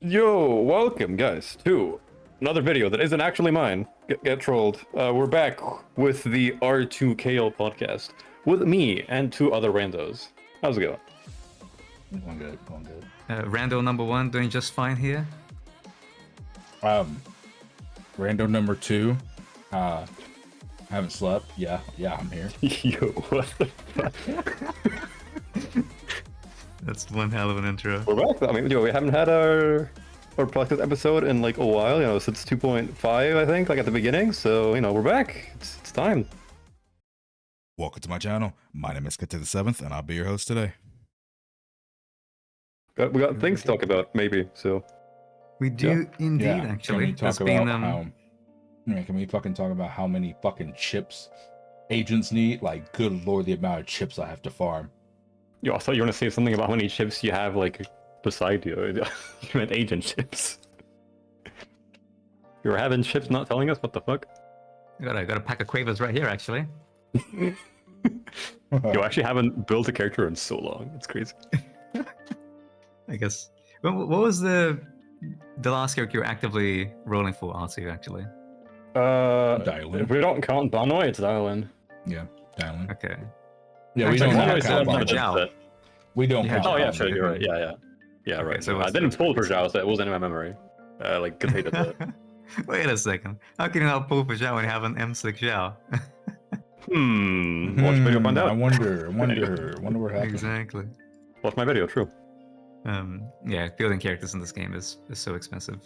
Yo, welcome guys to another video that isn't actually mine. Get trolled. We're back with the R2K-0 podcast with me and two other randos. How's it going? Going good, going good. Rando number one doing just fine here. Rando number two. Haven't slept. Yeah, I'm here. Yo, what the fuck? That's one hell of an intro. We're back. I mean, yo, we haven't had our podcast episode in like a while, since 2.5, I think, like at the beginning. So, we're back. It's time. Welcome to my channel. My name is Kate the Seventh, and I'll be your host today. We got things to talk about, maybe. So We do indeed, Yeah. actually. Can we talk There's about can we fucking talk about how many fucking chips agents need? Like, good lord, the amount of chips I have to farm. Yo, I thought you were gonna say something about how many chips you have like beside you. You meant agent chips. You were having chips, not telling us what the fuck. I got a pack of quavers right here, actually. You actually haven't built a character in so long. It's crazy. I guess. What was the last character you were actively rolling for, R2, actually? Dial-in. If we don't count Banoi, it's Dial-in. Yeah, dialing. Okay. Yeah, we Actually, don't Banoi have still to have have Zhao. that. We don't Yeah. have Oh yeah, that. sure, you're right. Yeah, Okay, right. so I it's didn't pull for the- Zhao, so it wasn't in my memory. Like contained that. Wait a second. How can you not pull for Zhao when you have an M6 Zhao? Watch video, find out. I wonder what happened. Exactly. Watch my video. True. Yeah, building characters in this game is so expensive.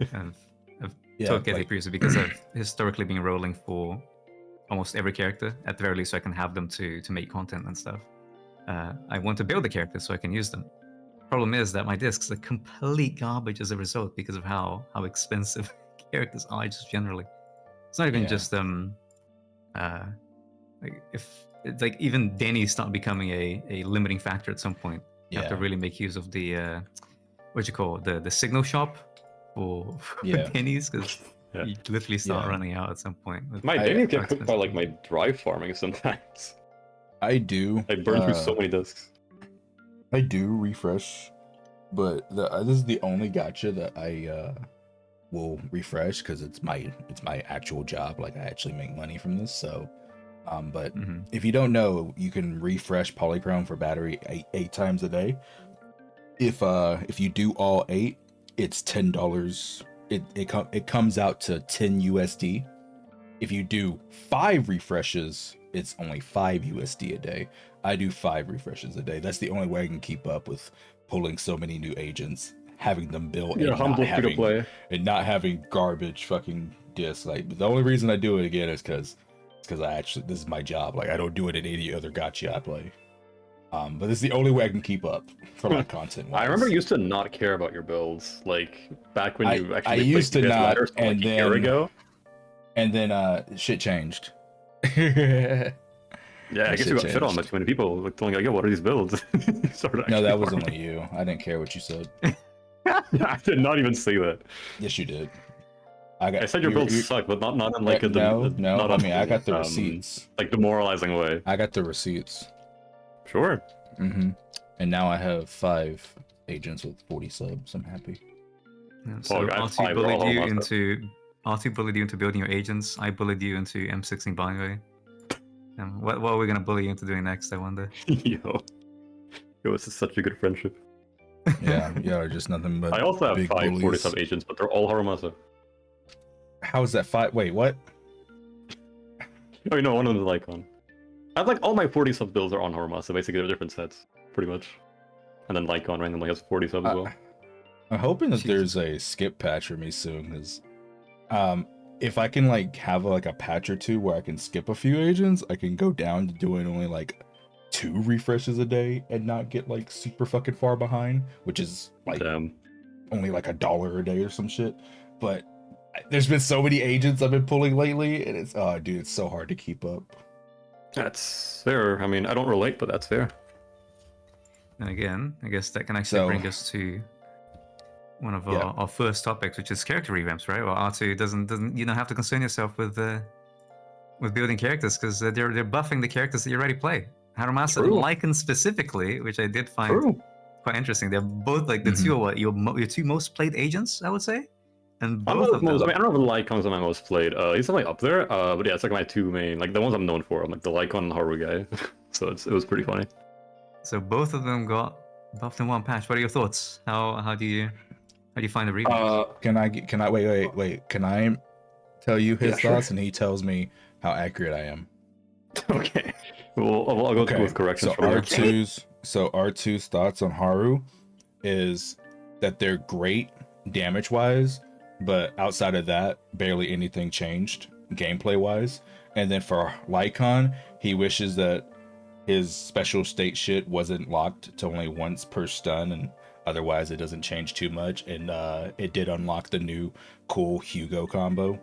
I've Yeah, told Getty like- previously because I've historically been rolling for almost every character, at the very least, so I can have them to make content and stuff. I want to build the characters so I can use them. Problem is that my discs are complete garbage as a result because of how expensive characters are just generally. It's not even Yeah. just like if it's like even Denny's start becoming a limiting factor at some point. You have to Yeah. really make use of the the signal shop for Yeah. Denny's because Yeah. you literally start Yeah. running out at some point. with My I- days how get cooked by expensive like it my is. drive farming sometimes. I do. I burn through so many discs. I do refresh, but this is the only gacha that I will refresh because it's my actual job. Like, I actually make money from this. So, but Mhm. if you don't know, you can refresh Polychrome for battery eight times a day. If you do all 8, it's $10. It comes out to 10 USD. If you do 5 refreshes, it's only 5 USD a day. I do 5 refreshes a day. That's the only way I can keep up with pulling so many new agents, having them built, You're humble free to play. and not having garbage fucking discs. Like, the only reason I do it again is because I actually, this is my job. Like, I don't do it in any other gacha I play. But this is the only way I can keep up for my content. I remember you used to not care about your builds, like back when you I actually used to played not, ladders, like and a year then- ago. and then shit changed. Yeah, I that guess you shit got shit on by changed. too many people, like telling like, "Yo, what are these builds?" No, that was only you. I didn't care what you said. I did not even say that. Yes, you did. I said your builds suck, but not in like a no. not I a, mean, I got the receipts. like demoralizing way. I got the receipts. Sure. Mm-hmm. And now I have 5 agents with 40 subs. I'm happy. Yeah, so I have R2 5 bullied all you on into building your agents. I bullied you into M16 binary. What are we gonna bully you into doing next? I wonder. Yo, this is such a good friendship. Yeah, yeah, just nothing but. I also have big 5 40 bullies. sub agents, but they're all Harumasa. How is that 5? Wait, what? Oh, one of them is Lycon. I have like all my 40 sub builds are on Harumasa. Basically, they're different sets, pretty much. And then Lycon randomly has 40 subs as well. I'm hoping that Jesus. there's a skip patch for me soon, because if I can like have like a patch or two where I can skip a few agents, I can go down to doing only like 2 refreshes a day and not get like super fucking far behind, which is like Damn. only like $1 a day or some shit. But there's been so many agents I've been pulling lately, and it's dude, it's so hard to keep up. That's fair. I mean, I don't relate, but that's fair. And again, I guess that can actually So- bring us to one of Yeah. our first topics, which is character revamps, right? Well, R2 doesn't you don't have to concern yourself with building characters because they're buffing the characters that you already play. Harumasa True. Lycan specifically, which I did find True. quite interesting. They're both like the Mhm. two are what your two most played agents, I would say, and I'm both not of most, I them. mean, I don't know if Lycon's my most played. He's definitely up there. But yeah, it's like my two main, like the ones I'm known for. I'm like the Lycon and Haru guy. So it was pretty funny. So both of them got buffed in one patch. What are your thoughts? How do you find the remix? Can I wait? Can I tell you his Yeah, sure. thoughts and he tells me how accurate I am? Okay. Well, I'll go Okay. with corrections So from there. R2's thoughts on Haru is that they're great damage wise, but outside of that, barely anything changed gameplay wise. And then for Lycon, he wishes that his special state shit wasn't locked to only once per stun, and otherwise it doesn't change too much. And it did unlock the new cool Hugo combo.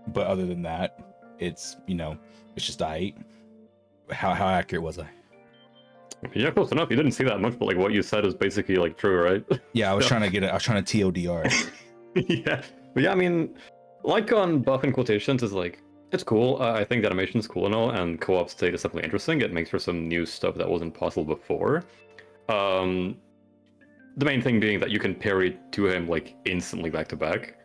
But other than that, it's it's just how accurate was I? Yeah, close enough. You didn't see that much, but like what you said is basically like true, right? Yeah, I was Yeah. trying to get it. I was trying to TLDR. Yeah, but yeah, I mean, Lycon buff in quotations is like it's cool. I think the animation's cool and all, and co-op state is definitely interesting. It makes for some new stuff that wasn't possible before. Um, the main thing being that you can parry to him like instantly back to back.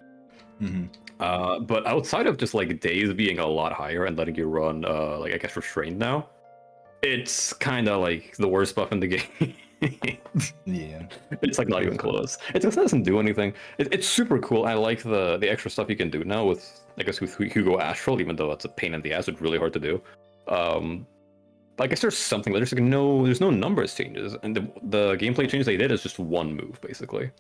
hmm But outside of just like days being a lot higher and letting you run like I guess restrained now, it's kind of like the worst buff in the game. Yeah. It's like not even close. It doesn't do anything. It's super cool. I like the extra stuff you can do now with I guess with Hugo Astral, even though it's a pain in the ass. It's really hard to do. But I guess there's something. There's like there's no numbers changes, and the gameplay change they did is just one move basically.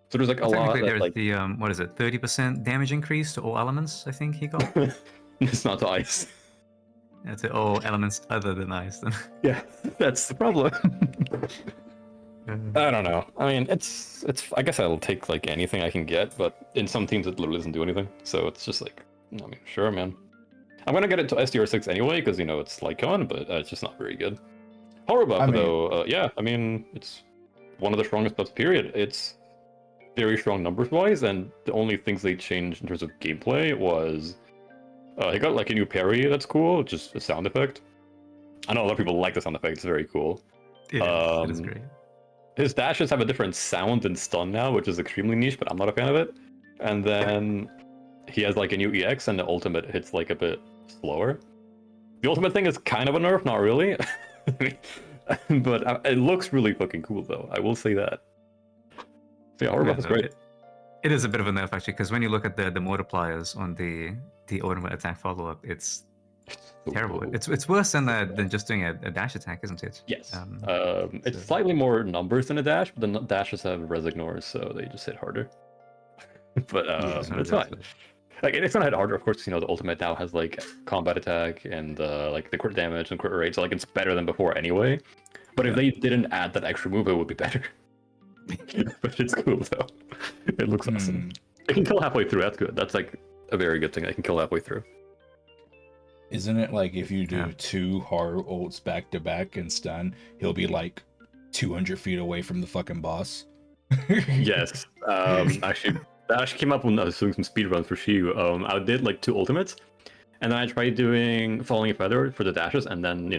So there's like a lot Technically, that there's like the what is it, 30% damage increase to all elements. I think he got it's not to ice. to all elements other than ice. Then. Yeah, that's the problem. I don't know. I mean, it's. I guess I'll take like anything I can get, but in some teams it literally doesn't do anything. So it's just like, I mean, sure, man. I'm gonna get it to SDR6 anyway because it's Lycon, but it's just not very good. Horror buff I mean- though, yeah. I mean, it's one of the strongest buffs. Period. It's very strong numbers wise, and the only things they changed in terms of gameplay was he got like a new parry that's cool, just a sound effect. I know a lot of people like the sound effect. It's very cool. It is Um, great. His dashes have a different sound and stun now, which is extremely niche, but I'm not a fan of it. And then he has like a new EX, and the ultimate hits like a bit slower. The ultimate thing is kind of a nerf, not really. But it looks really fucking cool, though. I will say that. So yeah, horror buff is no, great. It is a bit of a nerf actually, because when you look at the multipliers on the ultimate attack follow up, it's terrible. Ooh. It's worse than just doing a dash attack, isn't it? Yes. Um, It's so- slightly more numbers than a dash, but the dashes have res ignores, so they just hit harder. But so it's that's fine. Like it's gonna hit harder, of course. The ultimate now has like combat attack and like the crit damage and crit rate, so like it's better than before anyway. But if they didn't add that extra move, it would be better. But it's cool though. It looks awesome. It can kill halfway through. That's good. That's like a very good thing. I can kill halfway through. Isn't it like if you do Yeah. 2 horror ults back to back and stun, he'll be like 200 feet away from the fucking boss? Yes. Actually, that actually came up when I was doing some speedruns for Shiyu. I did like 2 ultimates, and then I tried doing Falling Feather for the dashes, and then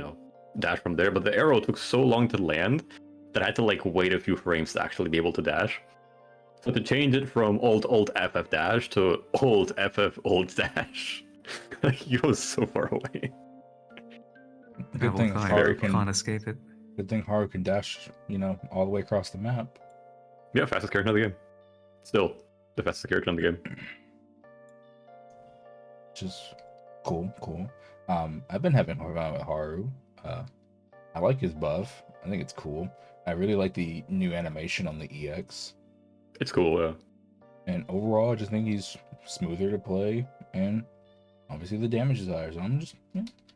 dash from there. But the arrow took so long to land that I had to like wait a few frames to actually be able to dash. So to change it from Alt FF dash to Alt FF Alt dash, like he was so far away. Good thing Haru Haru can't escape it. Good thing Haru can dash, all the way across the map. Yeah, fastest character in the game. Still the fastest character in the game. Which is cool. I've been having hard time with Haru. I like his buff. I think it's cool. I really like the new animation on the EX. It's cool. Yeah. And overall, I just think he's smoother to play, and obviously the damage is higher, so I'm just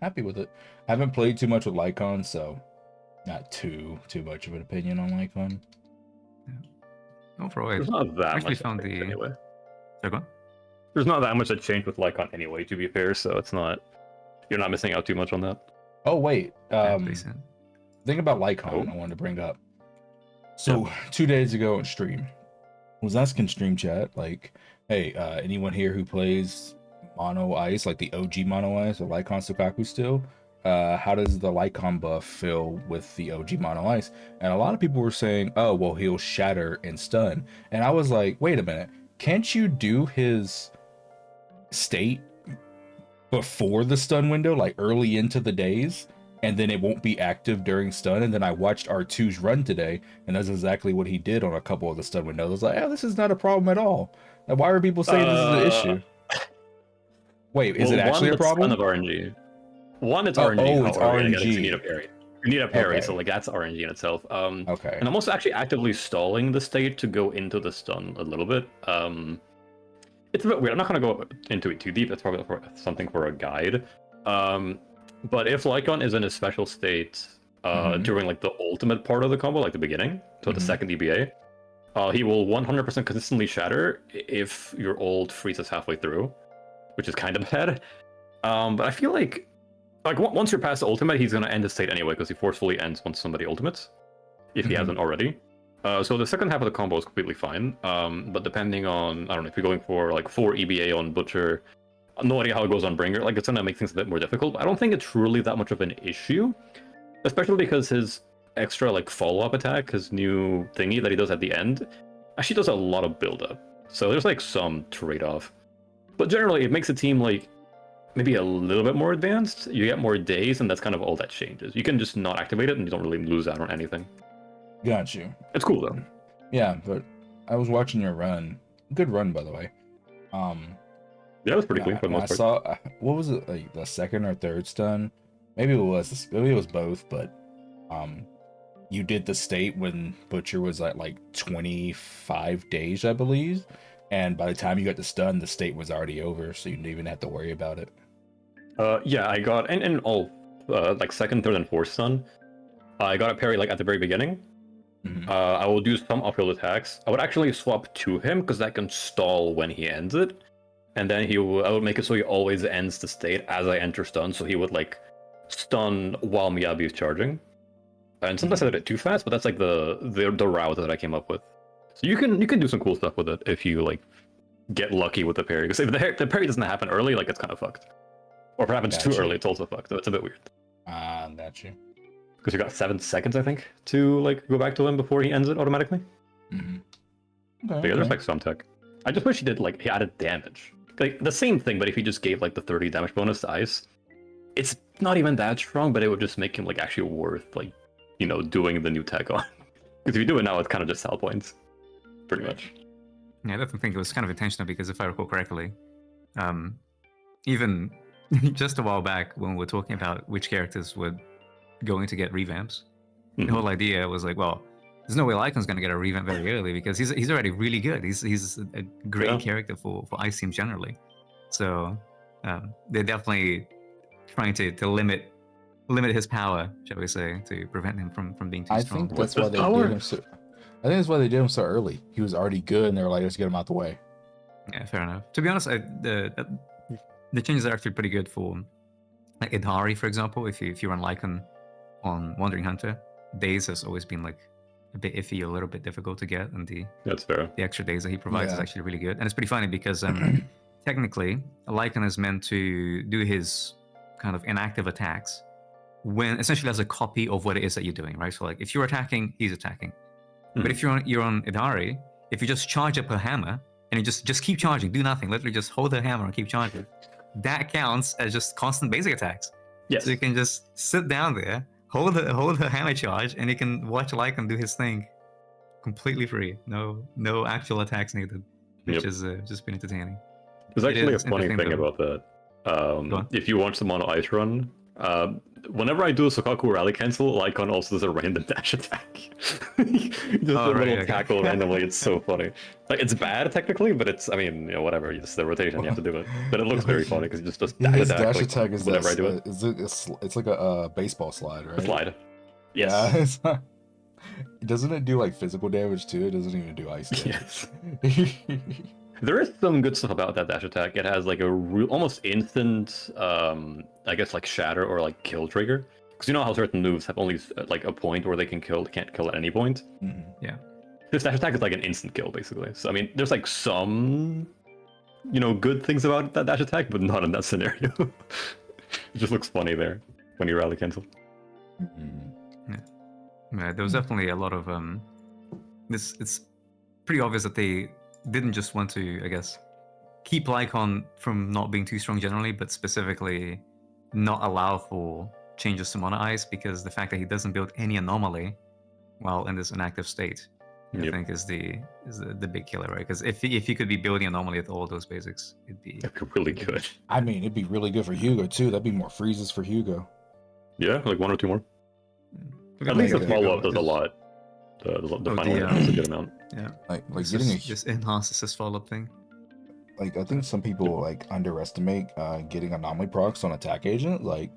happy with it. I haven't played too much with Lycon, so not too much of an opinion on Lycon. Overall, There's I not that actually much that found changed the. anyway. Sorry, go on. There's not that much that changed with Lycon anyway, to be fair, so it's not you're not missing out too much on that. Oh wait, Yeah, pretty soon. thing about Lycon I wanted to bring up. So 2 days ago on stream, I was asking stream chat like, hey, anyone here who plays Mono Ice, like the OG Mono Ice or Lycon Sukaku still? how does the Lycon buff feel with the OG Mono Ice? And a lot of people were saying, oh, well, he'll shatter and stun. And I was like, wait a minute, can't you do his state before the stun window, like early into the days, and then it won't be active during stun? And then I watched R2's run today, and that's exactly what he did on a couple of the stun windows. I was like, oh, this is not a problem at all. Like, why are people saying this is an issue? Wait, is it actually a problem? One, it's kind of RNG. One, it's Oh, RNG. oh, how it's early to get it, RNG. You need a parry. You need a parry, Okay. so like that's RNG in itself. Okay. And I'm also actually actively stalling the state to go into the stun a little bit. It's a bit weird. I'm not gonna go into it too deep. That's probably something for a guide. But if Lycon is in a special state during like the ultimate part of the combo, like the beginning, so the second DBA, he will 100% consistently shatter if your ult freezes halfway through, which is kind of bad. But I feel like once you're past the ultimate, he's gonna end the state anyway because he forcefully ends once somebody ultimates, if he hasn't already. So the second half of the combo is completely fine. But depending on, I don't know, if you're going for like 4 EBA on Butcher, no idea how it goes on Bringer, like it's gonna make things a bit more difficult. But I don't think it's really that much of an issue, especially because his extra like follow-up attack, his new thingy that he does at the end, actually does a lot of build-up. So there's like some trade-off. But generally, it makes the team like maybe a little bit more advanced. You get more days, and that's kind of all that changes. You can just not activate it, and you don't really lose out on anything. Got you. It's cool though. Yeah, but I was watching your run. Good run, by the way. Yeah, it was pretty clean for the I most part. saw, what was it, like the second or third stun? Maybe it was both, but you did the state when Butcher was at like 25 days, I believe. And by the time you got the stun, the state was already over, so you didn't even have to worry about it. Yeah, I got and all like second, third, and fourth stun. I got a parry like at the very beginning. I will do some uphill attacks. I would actually swap to him because that can stall when he ends it, and then I would make it so he always ends the state as I enter stun. So he would like stun while Miyabi is charging. And sometimes I did it too fast, but that's like the route that I came up with. So you can do some cool stuff with it if you like get lucky with the parry. Because if the parry doesn't happen early, like it's kind of fucked. Or if it happens too early, it's also fucked. So it's a bit weird. Got you. Because you got 7 seconds, I think, to like go back to him before he ends it automatically. Okay, But yeah, there's like some tech. I just wish he did like he added damage. Like the same thing, but if he just gave like the 30 damage bonus to Ice, it's not even that strong, but it would just make him like actually worth like, you know, doing the new tech on. Because if you do it now, it's kind of just sell points, pretty much. Yeah, I definitely think it was kind of intentional because if I recall correctly, even just a while back when we were talking about which characters were going to get revamps, the whole idea was like, well, there's no way Lycon's going to get a revamp very early because he's already really good. He's a great character for Ice teams generally. So they're definitely trying to limit his power, shall we say, to prevent him from being too strong. I think that's why they did him so. I think that's why they did him so early. He was already good, and they were like, let's get him out the way. Yeah, fair enough. To be honest, the changes are actually pretty good for like Idhari, for example. If you run Lycon on Wandering Hunter, days has always been like a bit iffy, a little bit difficult to get, and That's fair. the extra days that he provides is actually really good. And it's pretty funny because technically, Lycon is meant to do his kind of inactive attacks when essentially as a copy of what it is that you're doing, right? So like if you're attacking, he's attacking. But if you're on Idari, if you just charge up her hammer and you just keep charging, do nothing, literally just hold her hammer and keep charging, that counts as just constant basic attacks. Yes. So you can just sit down there, hold her hammer charge, and you can watch Lycon do his thing completely free. No actual attacks needed, which is just been entertaining. There's actually a funny interesting thing though. about that. If you watch the Mono Ice run, whenever I do a Sokaku rally cancel, Lycon also does a random dash attack. Just a little tackle randomly. It's so funny. Like it's bad technically, but it's, I mean, you know, whatever. It's the rotation, you have to do it. But it looks very funny because he just does His dash dash like, attack is whenever that, I do it. It's like a baseball slide, right? A slide. Yes. Yeah, it's not, doesn't it do like physical damage too? It doesn't even do ice damage. Yes. There is some good stuff about that dash attack. It has like a almost instant, I guess like shatter or like kill trigger. Because you know how certain moves have only like a point where they can't kill at any point. Yeah. This dash attack is like an instant kill basically. So I mean, there's like some, you know, good things about that dash attack, but not in that scenario. It just looks funny there. when you rally cancel. Yeah, there was definitely a lot of it's pretty obvious that they didn't just want to, I guess, keep Lycon from not being too strong generally, but specifically not allow for changes to Mono Eyes, because the fact that he doesn't build any anomaly while in this inactive state, I think is the big killer, right? Because if he could be building anomaly with all those basics, it'd be really good. I mean, it'd be really good for Hugo too. That'd be more freezes for Hugo. Yeah, like 1 or 2 more. Look At least like the Hugo, follow up does a lot. The final one is a good amount. Yeah, Like this getting just enhances this follow up thing. like I think some people like underestimate getting anomaly procs on attack agent. Like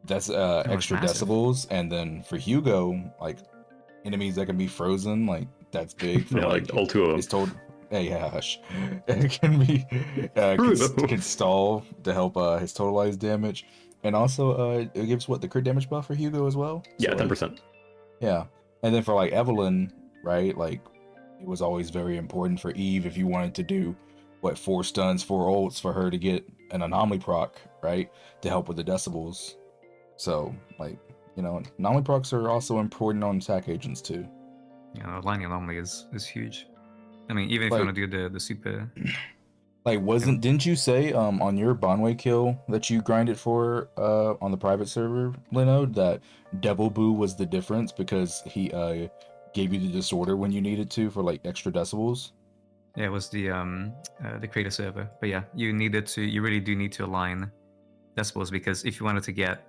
that's extra massive. decibels, and then for Hugo, like enemies that can be frozen, like that's big for Yeah, like all 2 of them. It's told. Hey, yeah, hush. It can be can stall to help his totalized damage, and also it gives what the crit damage buff for Hugo as well. Yeah, So, 10%. yeah, and then for like Evelyn, right? Like it was always very important for Eve if you wanted to do 4 stuns, 4 ults for her to get an anomaly proc, right? To help with the decibels. So like, you know, anomaly procs are also important on attack agents too. Yeah, aligning anomaly is huge. I mean, even if Like- you want to do the super, Like didn't you say on your Bonway kill that you grinded for on the private server, Linode, that Devil Boo was the difference because he gave you the disorder when you needed to for like extra decibels? yeah, it was the creator server. But yeah, you really do need to align decibels, because if you wanted to get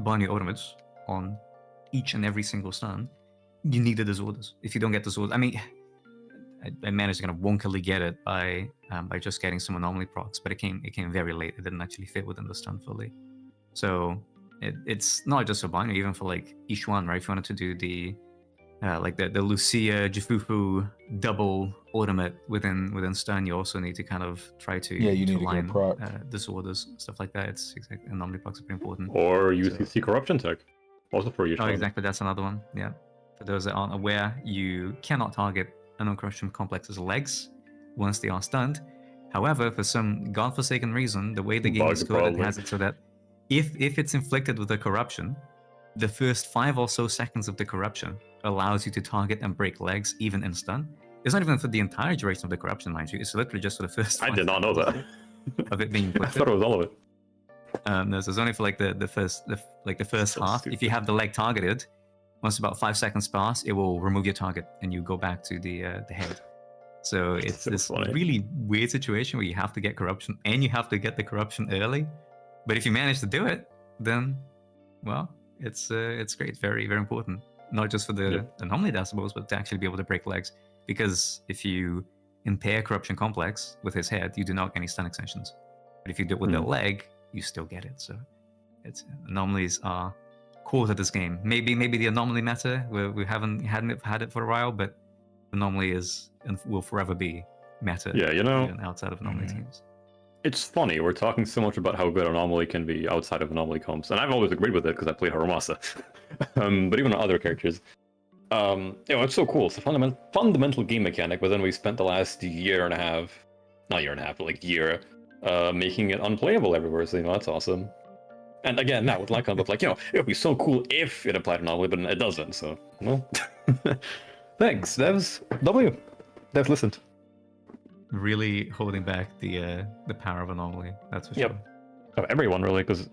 binary ultimates on each and every single stun, you need the disorders. If you don't get disorders, I mean, I managed to kind of wonkily get it by just getting some anomaly procs, but it came very late. It didn't actually fit within the stun fully. So it's not just for binary, even for like each one, right? If you wanted to do the like the Lucia Jifufu double ultimate within stun, you also need to kind of try to Yeah, you need to line get proc. disorders, stuff like that. It's exactly, anomaly procs are pretty important. Or UCC corruption tech. Also for each Oh, one. exactly. That's another one. Yeah. For those that aren't aware, you cannot target unknown corruption complex's legs once they are stunned. However, for some godforsaken reason, the way the game is Bug, coded probably. has it so that if it's inflicted with a corruption, the first 5 or so seconds of the corruption allows you to target and break legs even in stun. It's not even for the entire duration of the corruption, mind you. It's literally just for the first. I did not know that. Of it being I inflicted. thought it was all of it. No, so it's only for like the first So half. stupid. If you have the leg targeted, once about 5 seconds pass, it will remove your target and you go back to the head. So it's So this funny. really weird situation where you have to get corruption and you have to get the corruption early. But if you manage to do it, then well, it's great, very very important. Not just for the anomaly decibels, but to actually be able to break legs. Because if you impair corruption complex with his head, you do not get any stun extensions. But if you do it with the leg, you still get it. So it's anomalies are core to this game. Maybe the anomaly meta where we hadn't had it for a while, but anomaly is and will forever be meta. Yeah, you know, even outside of anomaly teams. it's funny. We're talking so much about how good Anomaly can be outside of Anomaly comps, and I've always agreed with it because I played Haramasa. But even on other characters, it's so cool. It's a fundamental game mechanic, but then we spent the last year and a half, not year and a half, but like year, making it unplayable everywhere. So that's awesome. And again, now with Lycon, but like, it would be so cool if it applied Anomaly, but it doesn't. So, well, thanks, Devs. Devs listened. Really holding back the power of anomaly. That's for sure. Of everyone, really, because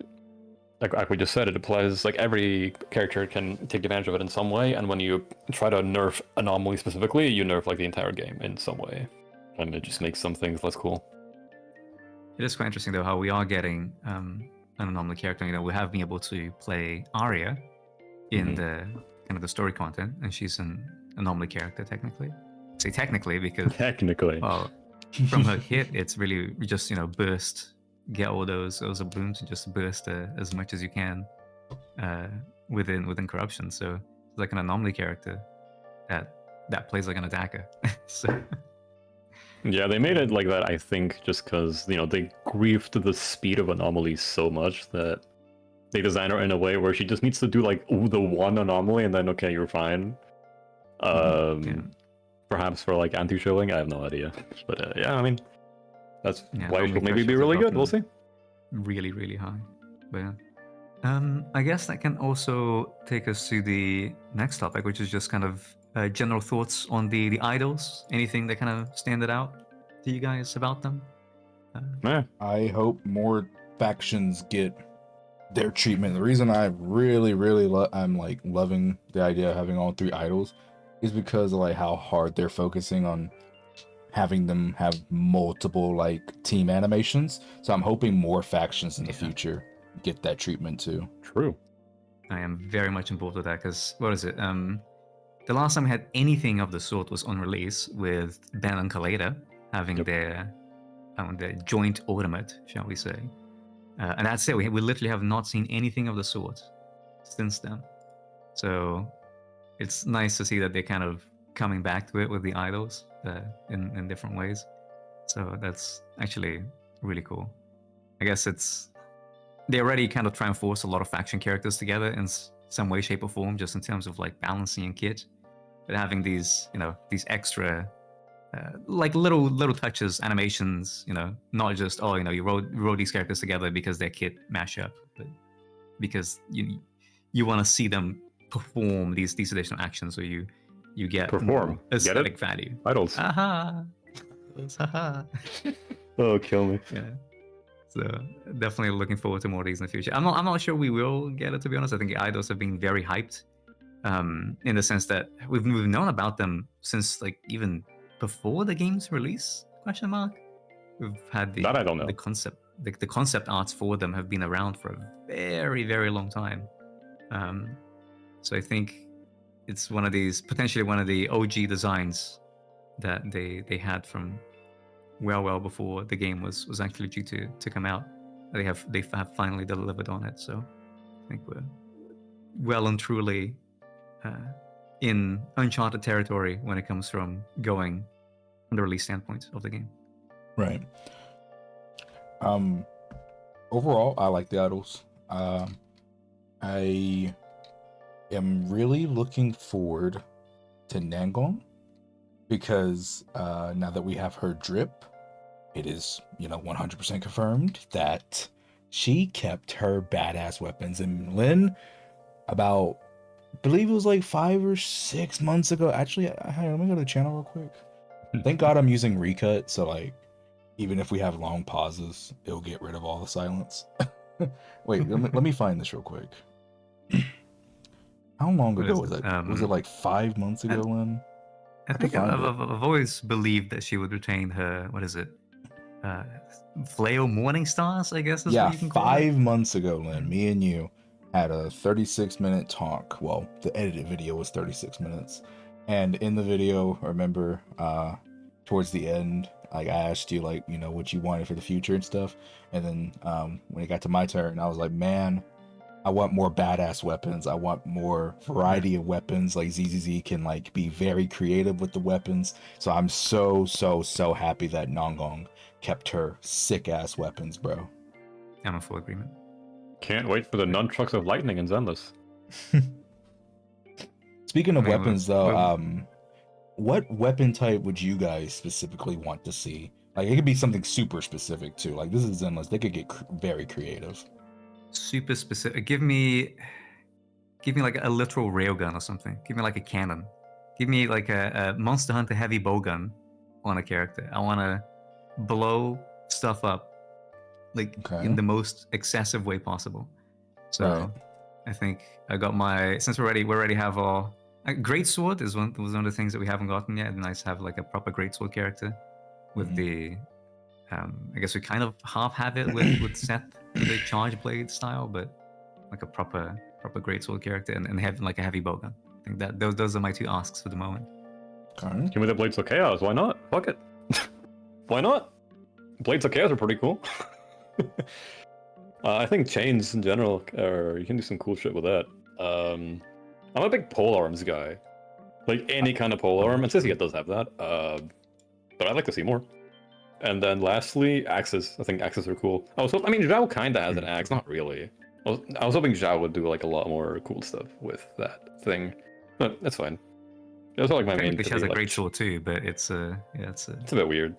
like we just said, it applies, like every character can take advantage of it in some way, and when you try to nerf Anomaly specifically, you nerf like the entire game in some way, and it just makes some things less cool. It is quite interesting though how we are getting an anomaly character. We have been able to play Arya in the kind of the story content, and she's an anomaly character technically. I say technically because well, from her kit, it's really just burst, get all those balloons and just burst as much as you can within corruption. So it's like an anomaly character that plays like an attacker. So yeah, they made it like that, I think, just because they griefed the speed of Anomaly so much that they designed her in a way where she just needs to do like the one anomaly and then okay, you're fine. Perhaps for like anti-shilling, I have no idea. But yeah, I mean, that's why she'll maybe be really good. We'll see. Really, really high. But yeah. I guess that can also take us to the next topic, which is just kind of general thoughts on the idols. Anything that kind of standed out to you guys about them? Yeah. I hope more factions get their treatment. The reason I really, I'm like loving the idea of having all 3 idols is because of like how hard they're focusing on having them have multiple like team animations. So I'm hoping more factions in the future get that treatment too. True. I am very much involved with that because what is it? The last time we had anything of the sort was on release with Ben and Kaleda having their joint ultimate, shall we say? And that's it. We literally have not seen anything of the sort since then. So it's nice to see that they're kind of coming back to it with the idols in different ways. So that's actually really cool. I guess they already kind of try and force a lot of faction characters together in some way, shape, or form, just in terms of like balancing and kit. But having these extra like little touches, animations, not just you wrote these characters together because their kit mash up, but because you want to see them perform these additional actions, so you get Perform. more aesthetic value. Idols. Aha! Aha! Oh, kill me. Yeah. So definitely looking forward to more of these in the future. I'm not sure we will get it, to be honest. I think the idols have been very hyped, in the sense that we've known about them since like even before the game's release? Question mark. We've had That I don't know. the concept, the concept arts for them have been around for a very, very long time. So I think it's potentially one of the OG designs that they had from well before the game was actually due to come out. They have finally delivered on it. So I think we're well and truly in uncharted territory when it comes from going from the release standpoint of the game. Right. Overall, I like the idols. I am really looking forward to Nangong because now that we have her drip, it is 100% confirmed that she kept her badass weapons. And Lynn, about I believe it was like 5 or 6 months ago. Actually, let me go to the channel real quick. Thank God I'm using recut, so like even if we have long pauses, it'll get rid of all the silence. Wait, let me find this real quick. How long ago was it? Was it like 5 months ago, Lynn? I think I've always believed that she would retain her, what is it? Flail Morning Stars, I guess is what you can call it. 5 months ago, Lynn, me and you had a 36-minute talk. Well, the edited video was 36 minutes. And in the video, I remember towards the end, like I asked you like, what you wanted for the future and stuff. And then when it got to my turn, I was like, man, I want more badass weapons. I want more variety of weapons. Like ZZZ can like be very creative with the weapons. So I'm so happy that Nangong kept her sick ass weapons, bro. I'm in full agreement. Can't wait for the nunchucks of lightning in Zenless. Speaking of weapons, though, what weapon type would you guys specifically want to see? Like, it could be something super specific too. Like, this is Zenless; they could get very creative. Super specific. Give me like a literal railgun or something. Give me like a cannon. Give me like a Monster Hunter heavy bowgun on a character. I want to blow stuff up like in the most excessive way possible. So I think I got since we already have our great sword was one of the things that we haven't gotten yet. It'd be nice to have like a proper great sword character with the I guess we kind of half have it with Seth, the charge blade style, but like a proper greatsword character and have like a heavy bowgun. I think that those are my 2 asks for the moment. Okay. Give me the Blades of Chaos. Why not? Fuck it. Why not? Blades of Chaos are pretty cool. I think chains in general, you can do some cool shit with that. I'm a big polearms guy. Like any kind of polearm, and Cissia does have that. But I'd like to see more. And then lastly, axes. I think axes are cool. Zhao kinda has an axe, not really. I was hoping Zhao would do like a lot more cool stuff with that thing. But that's fine. That's like my main. She has a great sword too, but it's a bit weird.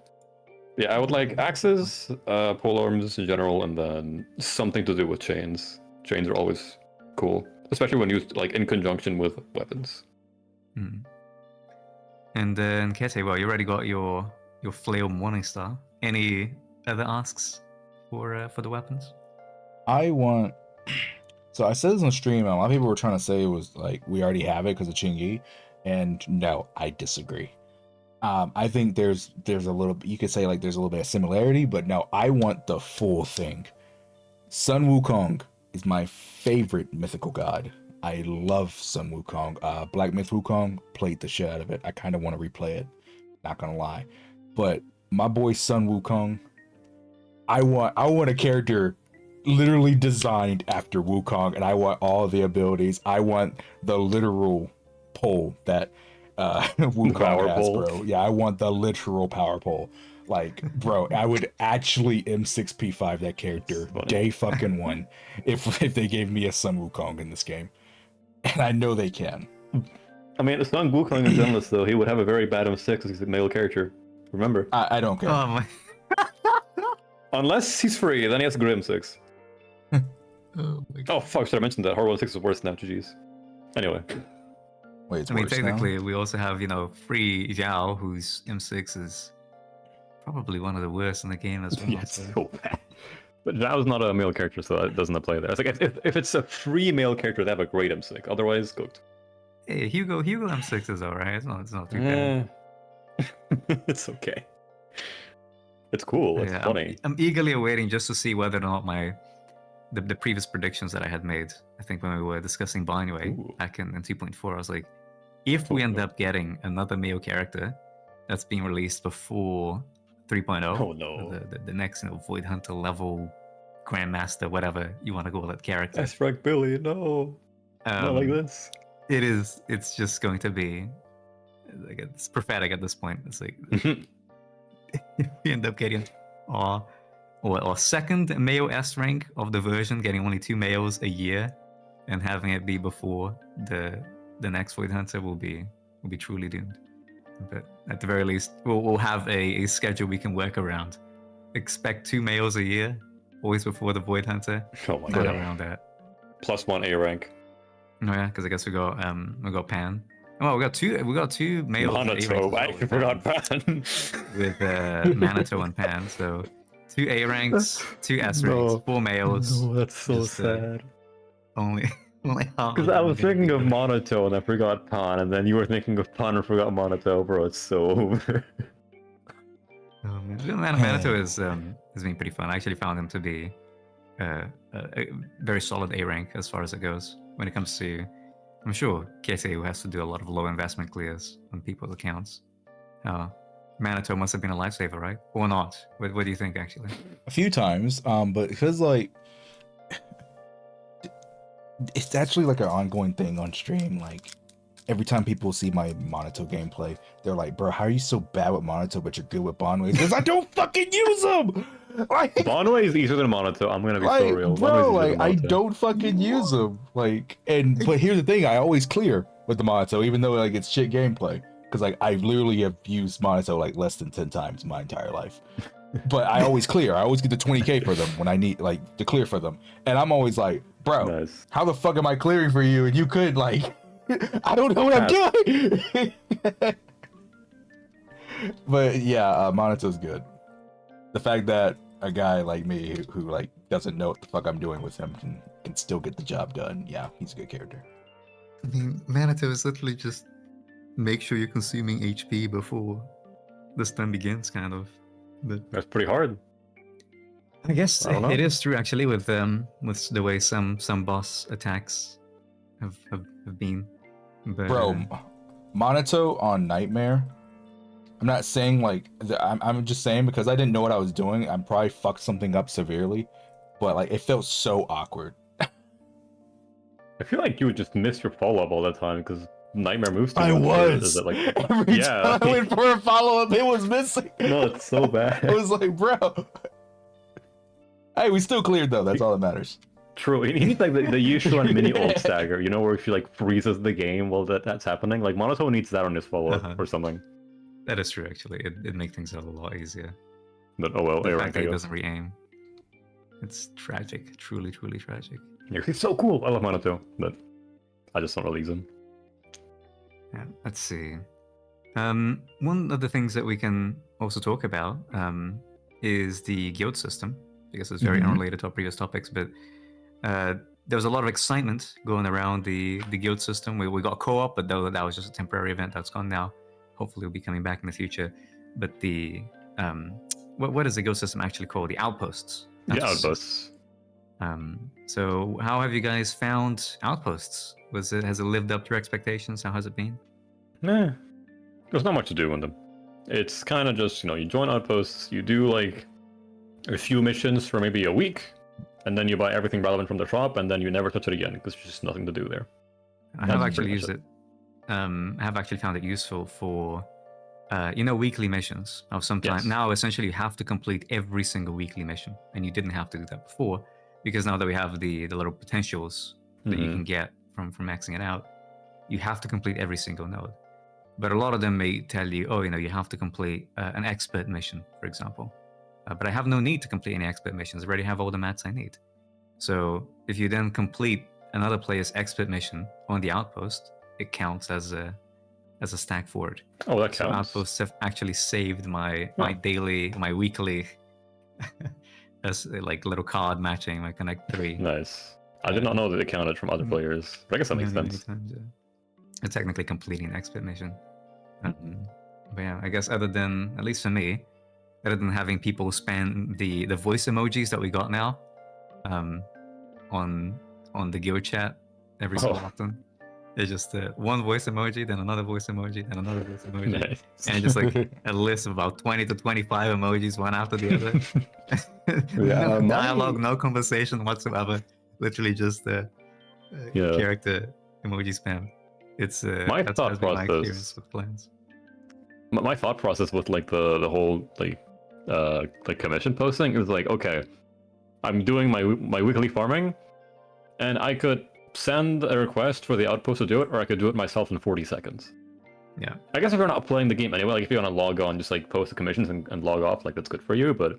Yeah, I would like axes, polearms in general, and then something to do with chains. chains are always cool, especially when used like in conjunction with weapons. Hmm. And then Kete, well, you already got your flail Morningstar. Any other asks for the weapons? I want. So I said this on stream. A lot of people were trying to say it was like we already have it because of Chingy, and no, I disagree. I think there's a little. You could say like there's a little bit of similarity, but no, I want the full thing. Sun Wukong is my favorite mythical god. I love Sun Wukong. Black Myth Wukong, played the shit out of it. I kind of want to replay it. Not gonna lie, but my boy Sun Wukong, I want a character literally designed after Wukong, and I want all the abilities. I want the literal pole that Wukong has, bro. Yeah, I want the literal power pole. Like, bro, I would actually M6P5 that character day fucking one if they gave me a Sun Wukong in this game. And I know they can. I mean, Sun Wukong is endless, though. He would have a very bad M6 because he's a male character. Remember? I don't care. Oh my. Unless he's free, then he has a good M6. Oh my God. Oh, fuck, should I mention that? Horror 6 is worse now, GG's. Anyway. Wait, it's I mean, worse technically, now? we also have, free Zhao, whose M6 is probably one of the worst in the game as well. Yeah, it's so bad. But Zhao's not a male character, so that doesn't apply there. It's like if it's a free male character, they have a great M6. Otherwise, cooked. Hey, Hugo M6 is alright. It's not too bad. It's okay. It's cool. It's Yeah, funny. I'm eagerly awaiting just to see whether or not the previous predictions that I had made. I think when we were discussing Bineway Ooh. back in 2.4, I was like, if we end up getting another male character that's being released before 3.0, Oh, no. the next Void Hunter level Grandmaster, whatever you want to call that character, That's Frank Billy. No. Not like this. it's just going to be like it's prophetic at this point. It's like if we end up getting or second male S rank of the version, getting only 2 males a year, and having it be before the next Void Hunter will be truly doomed. But at the very least, we'll have a schedule we can work around. Expect 2 males a year, always before the Void Hunter. Oh my Not god. around that. +1 A rank. Oh yeah, because I guess we got Pan. Oh, we got two males. Monato. I forgot Pan. With Manato and Pan. So 2 A ranks, 2 S ranks, 4 males. No, that's so Just, sad. Only half. Because I was thinking of Monato and I forgot Pan, and then you were thinking of Pan and forgot Monato, bro. It's so over. Oh, man. Manato has been pretty fun. I actually found him to be a very solid A rank as far as it goes. When it comes to, I'm sure KSA has to do a lot of low investment clears on people's accounts. Manato must have been a lifesaver, right? Or not? What do you think, actually? A few times, but because like it's actually like an ongoing thing on stream. Like every time people see my Monato gameplay, they're like, "Bro, how are you so bad with Monato, but you're good with Bonways?" Because I don't fucking use them. Like, Bonway is easier than Monato. I'm gonna be so real. bro. Bonway's easier Like than I Monato. don't fucking use them. Like, but here's the thing: I always clear with the Monato, even though like it's shit gameplay. Because like I literally have used Monato like less than 10 times in my entire life. But I always clear. I always get the 20k for them when I need like to clear for them. And I'm always like, bro, Nice. how the fuck am I clearing for you? And you could like, I don't know what I'm doing. But yeah, Monato's good. The fact that a guy like me who like doesn't know what the fuck I'm doing with him can still get the job done. Yeah, he's a good character. I mean, Manato is literally just make sure you're consuming HP before the stun begins, kind of. But That's pretty hard. I guess I don't know. it is true, actually, with the way some boss attacks have been. But, Bro, Monato on Nightmare. I'm not saying like I'm just saying because I didn't know what I was doing. I probably fucked something up severely, but like it felt so awkward. I feel like you would just miss your follow-up all the time because Nightmare moves too I much. was. Is it like, Every yeah, time I went for a follow up, it was missing. no, it's so bad. I was like, bro. Hey, we still cleared though. That's all that matters. True. You need like the Yushuan mini ult stagger, you know, where if you like freezes the game while that's happening. Like Monato needs that on his follow-up Uh-huh. or something. that is true, actually. It makes things a lot easier. But oh well, The A fact rank, that I he guess. doesn't re-aim. It's tragic. Truly, truly tragic. He's so cool. I love Mono too, but I just don't really use him. Yeah, let's see. One of the things that we can also talk about is the guild system, because it's very unrelated to our previous topics, but there was a lot of excitement going around the guild system. We got co-op, but that was just a temporary event that's gone now. Hopefully it'll be coming back in the future. But the what is the guild system actually called? The outposts. The outposts. So how have you guys found outposts? Has it lived up to your expectations? How has it been? Nah, there's not much to do in them. It's kind of just, you join outposts, you do like a few missions for maybe a week, and then you buy everything relevant from the shop, and then you never touch it again because there's just nothing to do there. I have actually used it. I have actually found it useful for, weekly missions. Now, sometimes now essentially you have to complete every single weekly mission, and you didn't have to do that before, because now that we have the little potentials that you can get from maxing it out, you have to complete every single node. But a lot of them may tell you, you have to complete an expert mission, for example. But I have no need to complete any expert missions. I already have all the mats I need. So if you then complete another player's expert mission on the outpost, it counts as a stack forward. Oh, that counts. So outposts have actually saved my weekly, as like little card matching, my Connect 3. Nice. I did not know that it counted from other players, but I guess that makes sense. It's technically completing an expert mission. But yeah, I guess at least for me, other than having people spam the voice emojis that we got now on the guild chat every so often. It's just one voice emoji, then another voice emoji, then another voice emoji. Nice. And just like a list of about 20 to 25 emojis, one after the other. No dialogue, no conversation whatsoever. Literally just character emoji spam. It's my thought process with plans. My thought process with like the whole like commission posting is like, okay, I'm doing my weekly farming, and I could send a request for the outpost to do it, or I could do it myself in 40 seconds. Yeah. I guess if you're not playing the game anyway, like if you want to log on, just like post the commissions and log off, like that's good for you. But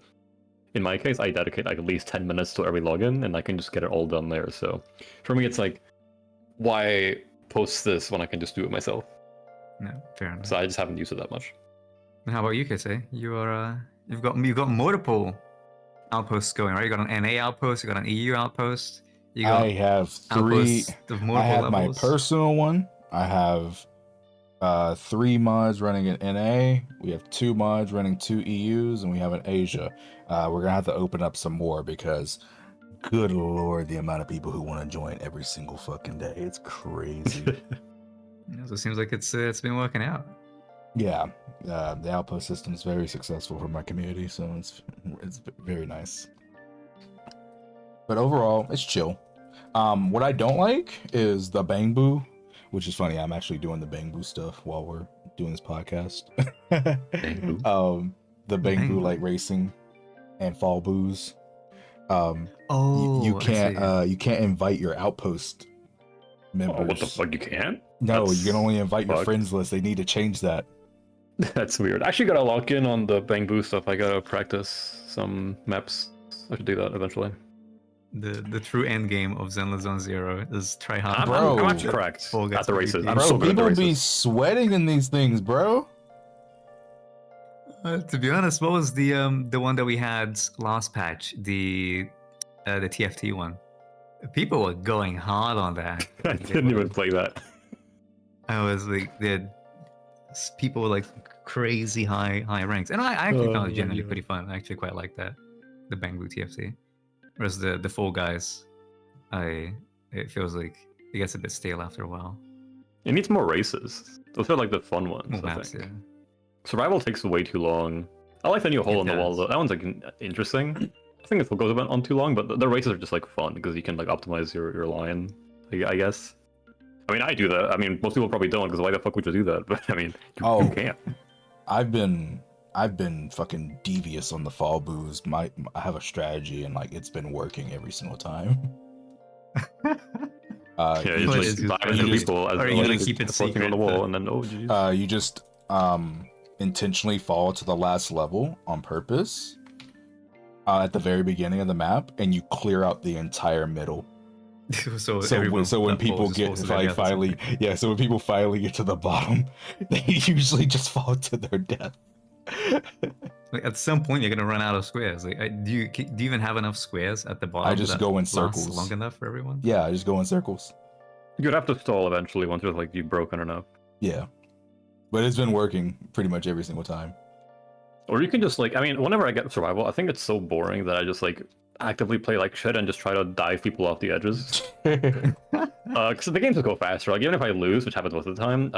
in my case, I dedicate like at least 10 minutes to every login, and I can just get it all done there. So for me, it's like, why post this when I can just do it myself? No, fair enough. So I just haven't used it that much. And how about you, Kate? You've got multiple outposts going, right? You got an NA outpost, you got an EU outpost. I have three. I have my personal one. I have 3 mods running in NA. We have 2 mods running 2 EUs, and we have an Asia. We're gonna have to open up some more because, good lord, the amount of people who want to join every single fucking day. It's crazy. So it seems like it's been working out. Yeah, the outpost system is very successful for my community, so it's very nice. But overall, it's chill. What I don't like is the Bang Boo, which is funny. I'm actually doing the Bang Boo stuff while we're doing this podcast. Bang Boo. The Bang Boo like racing and fall boos. You can't invite your outpost members. Oh, what the fuck? You can't? No, you can only invite your friends list. They need to change that. That's weird. I actually gotta lock in on the Bang Boo stuff. I gotta practice some maps. I should do that eventually. The true end game of Zenless Zone Zero is try hard. Bro, I'm actually correct at the races. I'm bro, so good at the people races. be sweating in these things, bro. To be honest, what was the one that we had last patch? The TFT one. People were going hard on that. I didn't even play that. I was like, people were like crazy high ranks, and I actually found it generally pretty fun. I actually quite like that, the Bang Boo TFT. Whereas the Fall Guys, it feels like it gets a bit stale after a while. It needs more races. Those are like the fun ones. More I maps, think. yeah. Survival takes way too long. I like the new hole in the wall though. That one's like interesting. I think it goes on too long, but the races are just like fun because you can like optimize your line, I guess. I mean, I do that. I mean, most people probably don't because why the fuck would you do that? But I mean, you can't. I've been fucking devious on the fall boos. I have a strategy and like it's been working every single time. You just buy people as are you gonna keep it secret on the wall and then geez. You just intentionally fall to the last level on purpose at the very beginning of the map, and you clear out the entire middle. So So everyone so when that people falls is get forced to go like down to some finally, point. yeah, so when people finally get to the bottom, they usually just fall to their death. Like, at some point, you're gonna run out of squares. Like, do you even have enough squares at the I bottom just that go in lasts circles. long enough for everyone? Yeah, I just go in circles. You'd have to stall eventually once you're like you've broken enough. Yeah, but it's been working pretty much every single time. Or you can just like, I mean, whenever I get survival, I think it's so boring that I just like actively play like shit and just try to dive people off the edges. Because the games just go faster. Like even if I lose, which happens most of the time,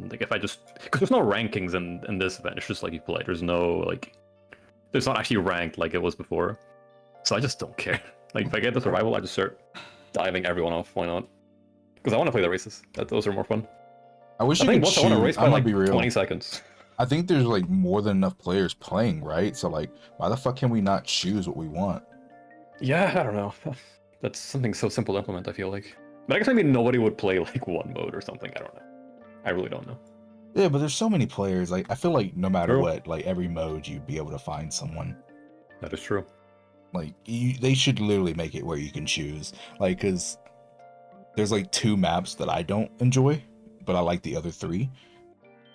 like if I just, because there's no rankings in this event. It's just like you play. There's no like, there's not actually ranked like it was before. So I just don't care. Like if I get the survival, I just start diving everyone off. Why not? Because I want to play the races. Those are more fun. I wish I you think could once I want to choose. race by I'm gonna like be real. 20 seconds. I think there's like more than enough players playing, right? So like, why the fuck can we not choose what we want? Yeah, I don't know. That's something so simple to implement, I feel like. But I guess maybe nobody would play like one mode or something. I don't know. I really don't know. Yeah, but there's so many players. Like, I feel like no matter True. what, like every mode, you'd be able to find someone. That is true. Like, they should literally make it where you can choose. Like, cause there's like 2 maps that I don't enjoy, but I like the other 3.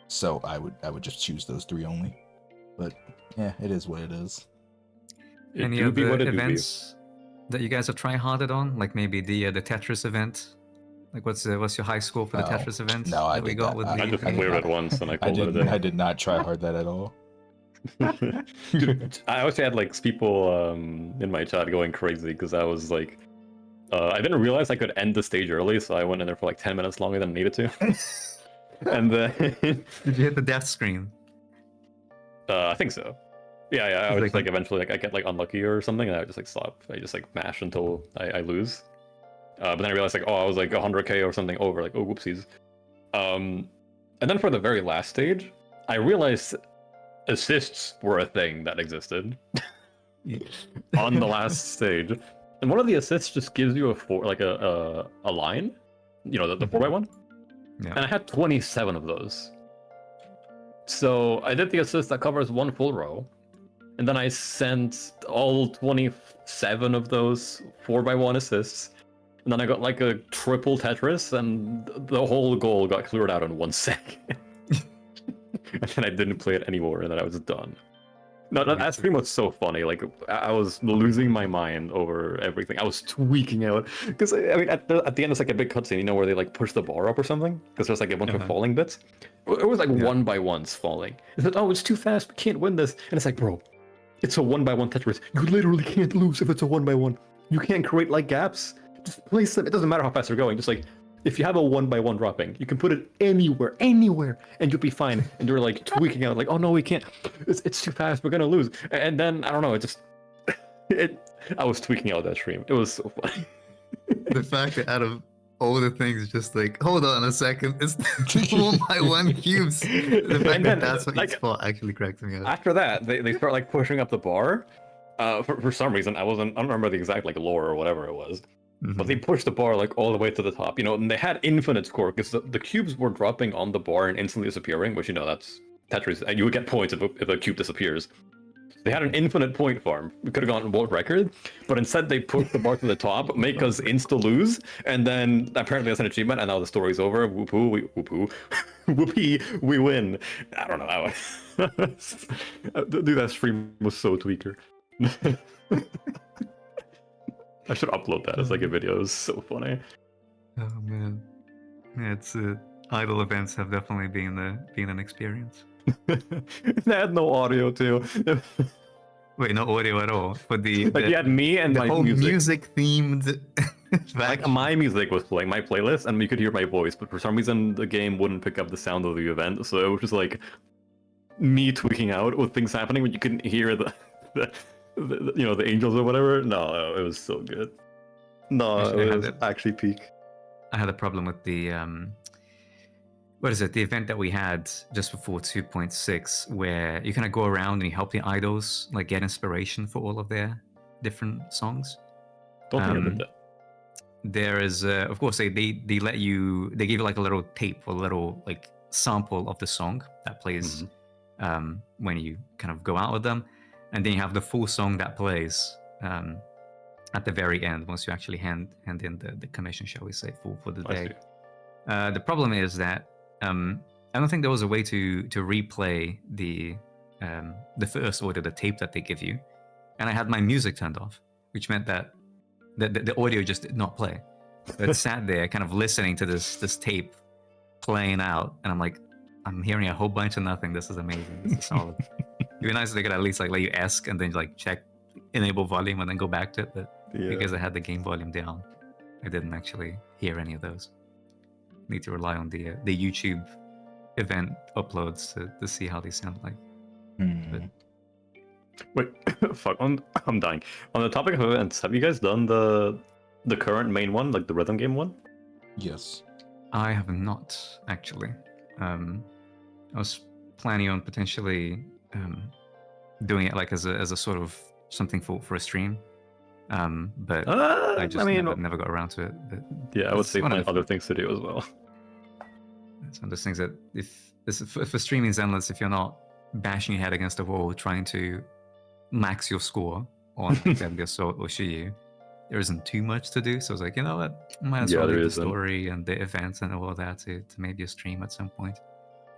So I would just choose those 3 only. But yeah, it is what it is. It Any do be other what it do be. events that you guys have try-harded on? Like maybe the Tetris event? Like what's your high score for the No. Tetris event No, I that we did got that. with I the I just did cleared not- it once and I I called it a day. did not try hard that at all. Dude, I always had like people in my chat going crazy because I was like, I didn't realize I could end the stage early, so I went in there for like 10 minutes longer than I needed to. And then Did you hit the death screen? I think so. Yeah, I It's was like just like eventually like I get like unlucky or something, and I would just like stop. I just like mash until I lose. But then I realized like, oh, I was like 100k or something over. Like, oh, whoopsies. And then for the very last stage, I realized assists were a thing that existed on the last stage. And one of the assists just gives you a line, you know, the 4x1. Yeah. And I had 27 of those. So I did the assist that covers one full row, and then I sent all 27 of those 4x1 assists, and then I got like a triple Tetris, and the whole goal got cleared out in 1 second. And then I didn't play it anymore, and then I was done. No, that's pretty much so funny. Like I was losing my mind over everything. I was tweaking out because I mean, at the end it's like a big cutscene, you know, where they like push the bar up or something because there's like a bunch of falling bits. It was like one by ones falling. It's like, oh, it's too fast. We can't win this. And it's like, bro, it's a 1x1 Tetris. You literally can't lose if it's a 1x1. You can't create like gaps. Just place them. It doesn't matter how fast you're going. Just like if you have a 1x1 dropping, you can put it anywhere, and you'll be fine. And you're like tweaking out, like, oh no, we can't. It's too fast. We're gonna lose. And then I don't know. I was tweaking out that stream. It was so funny. The fact that out of all the things, just like, hold on a second, it's 1x1 cubes. The fact And that then, that's what you like, spot actually cracks me up. After that, they start like pushing up the bar. For some reason, I don't remember the exact like lore or whatever it was. But they pushed the bar like all the way to the top, you know, and they had infinite score because the cubes were dropping on the bar and instantly disappearing, which, you know, that's Tetris, and you would get points if a cube disappears. They had an infinite point farm. We could have gotten world record, but instead they pushed the bar to the top, make us insta-lose, and then apparently that's an achievement, and now the story's over. Whoopoo, whoopee, we win. I don't know. Dude, that stream was so tweaker. I should upload that as like a video. It was so funny. Oh man, yeah, it's idle events have definitely been an experience. They had no audio too. Wait, no audio at all. But Like you had me and the my whole music. music themed. Like my music was playing, my playlist, and you could hear my voice, but for some reason the game wouldn't pick up the sound of the event, so it was just like me tweaking out with things happening, but you couldn't hear the you know, the angels or whatever. No, it was so good. No, Actually, I it had was it. actually peak. I had a problem with the what is it? The event that we had just before 2.6, where you kind of go around and you help the idols like get inspiration for all of their different songs. Don't think I did that. There is, of course, they let you, they give you like a little tape or a little like sample of the song that plays when you kind of go out with them, and then you have the full song that plays at the very end, once you actually hand in the commission, shall we say, for the I day. see. The problem is that I don't think there was a way to replay the first order, the tape that they give you, and I had my music turned off, which meant that the audio just did not play. So it sat there, kind of listening to this tape playing out, and I'm like, I'm hearing a whole bunch of nothing. This is amazing. This is solid. It'd be nice if they could at least like let you ask and then like check enable volume and then go back to it, but because I had the game volume down, I didn't actually hear any of those. Need to rely on the YouTube event uploads to see how they sound like. But Wait, fuck, I'm dying. On the topic of events, have you guys done the current main one, like the rhythm game one? Yes. I have not actually. I was planning on potentially doing it like as a sort of something for a stream, but I just never got around to it. But yeah, I would say find find other things to do as well. It's one of those things that if streaming's endless, if you're not bashing your head against the wall trying to max your score on Deadly Assault or Shiyu, there isn't too much to do. So I was like, you know what, I might as well do the story and the events and all of that to maybe a stream at some point.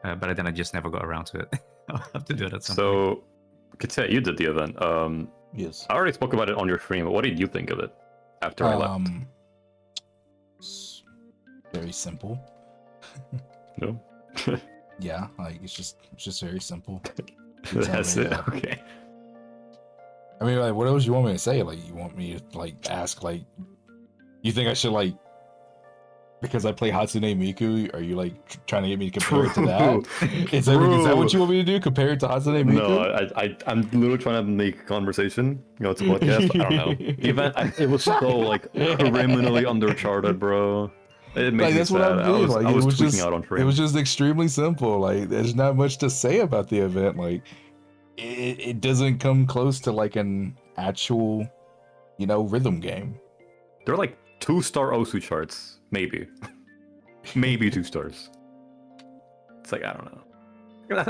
But then I just never got around to it. I'll have to do it at some point. So, Kitse, you did the event. Yes. I already spoke about it on your stream, but what did you think of it after I left? It's very simple. No? Yeah, like it's just very simple. That's it. Okay. I mean, like, what else you want me to say? Like, you want me to like ask, like, you think I should like, because I play Hatsune Miku? Are you like trying to get me to compare it to that? Is that what you want me to do? Compare it to Hatsune Miku? No, I'm literally trying to make a conversation. You know, it's a podcast. I don't know. The event, it was so like criminally undercharted, bro. It made me that's sad. what I mean. I was tweaking out on stream. It was just extremely simple. Like, there's not much to say about the event. Like, it doesn't come close to like an actual, rhythm game. They're like 2-star Osu charts, maybe. Maybe 2 stars. It's like, I don't know.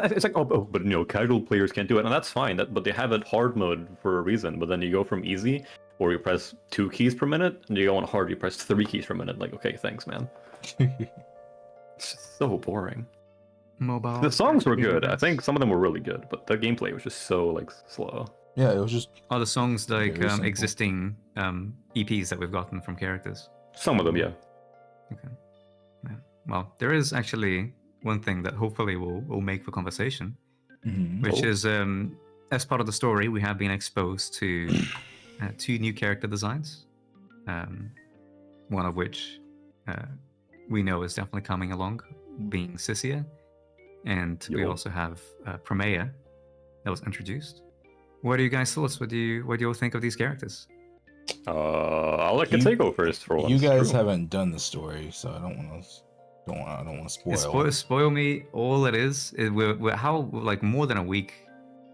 It's like, but casual players can't do it, and that's fine. But they have it hard mode for a reason. But then you go from easy, or you press 2 keys per minute, and you go on hard, you press 3 keys per minute. Like, okay, thanks, man. It's just so boring. Mobile. The songs were good. I think some of them were really good, but the gameplay was just so like slow. Yeah, it was just. Are the songs like existing EPs that we've gotten from characters? Some of them, yeah. Okay. Yeah. Well, there is actually one thing that hopefully will make for conversation, which is as part of the story, we have been exposed to 2 new character designs. One of which we know is definitely coming along, being Cissia. And we also have Promea that was introduced. What are you guys' thoughts? What do you all think of these characters? I'll let Kitse go first for once. You guys haven't done the story, so I don't want to spoil. Spoil me. All it is we're like more than a week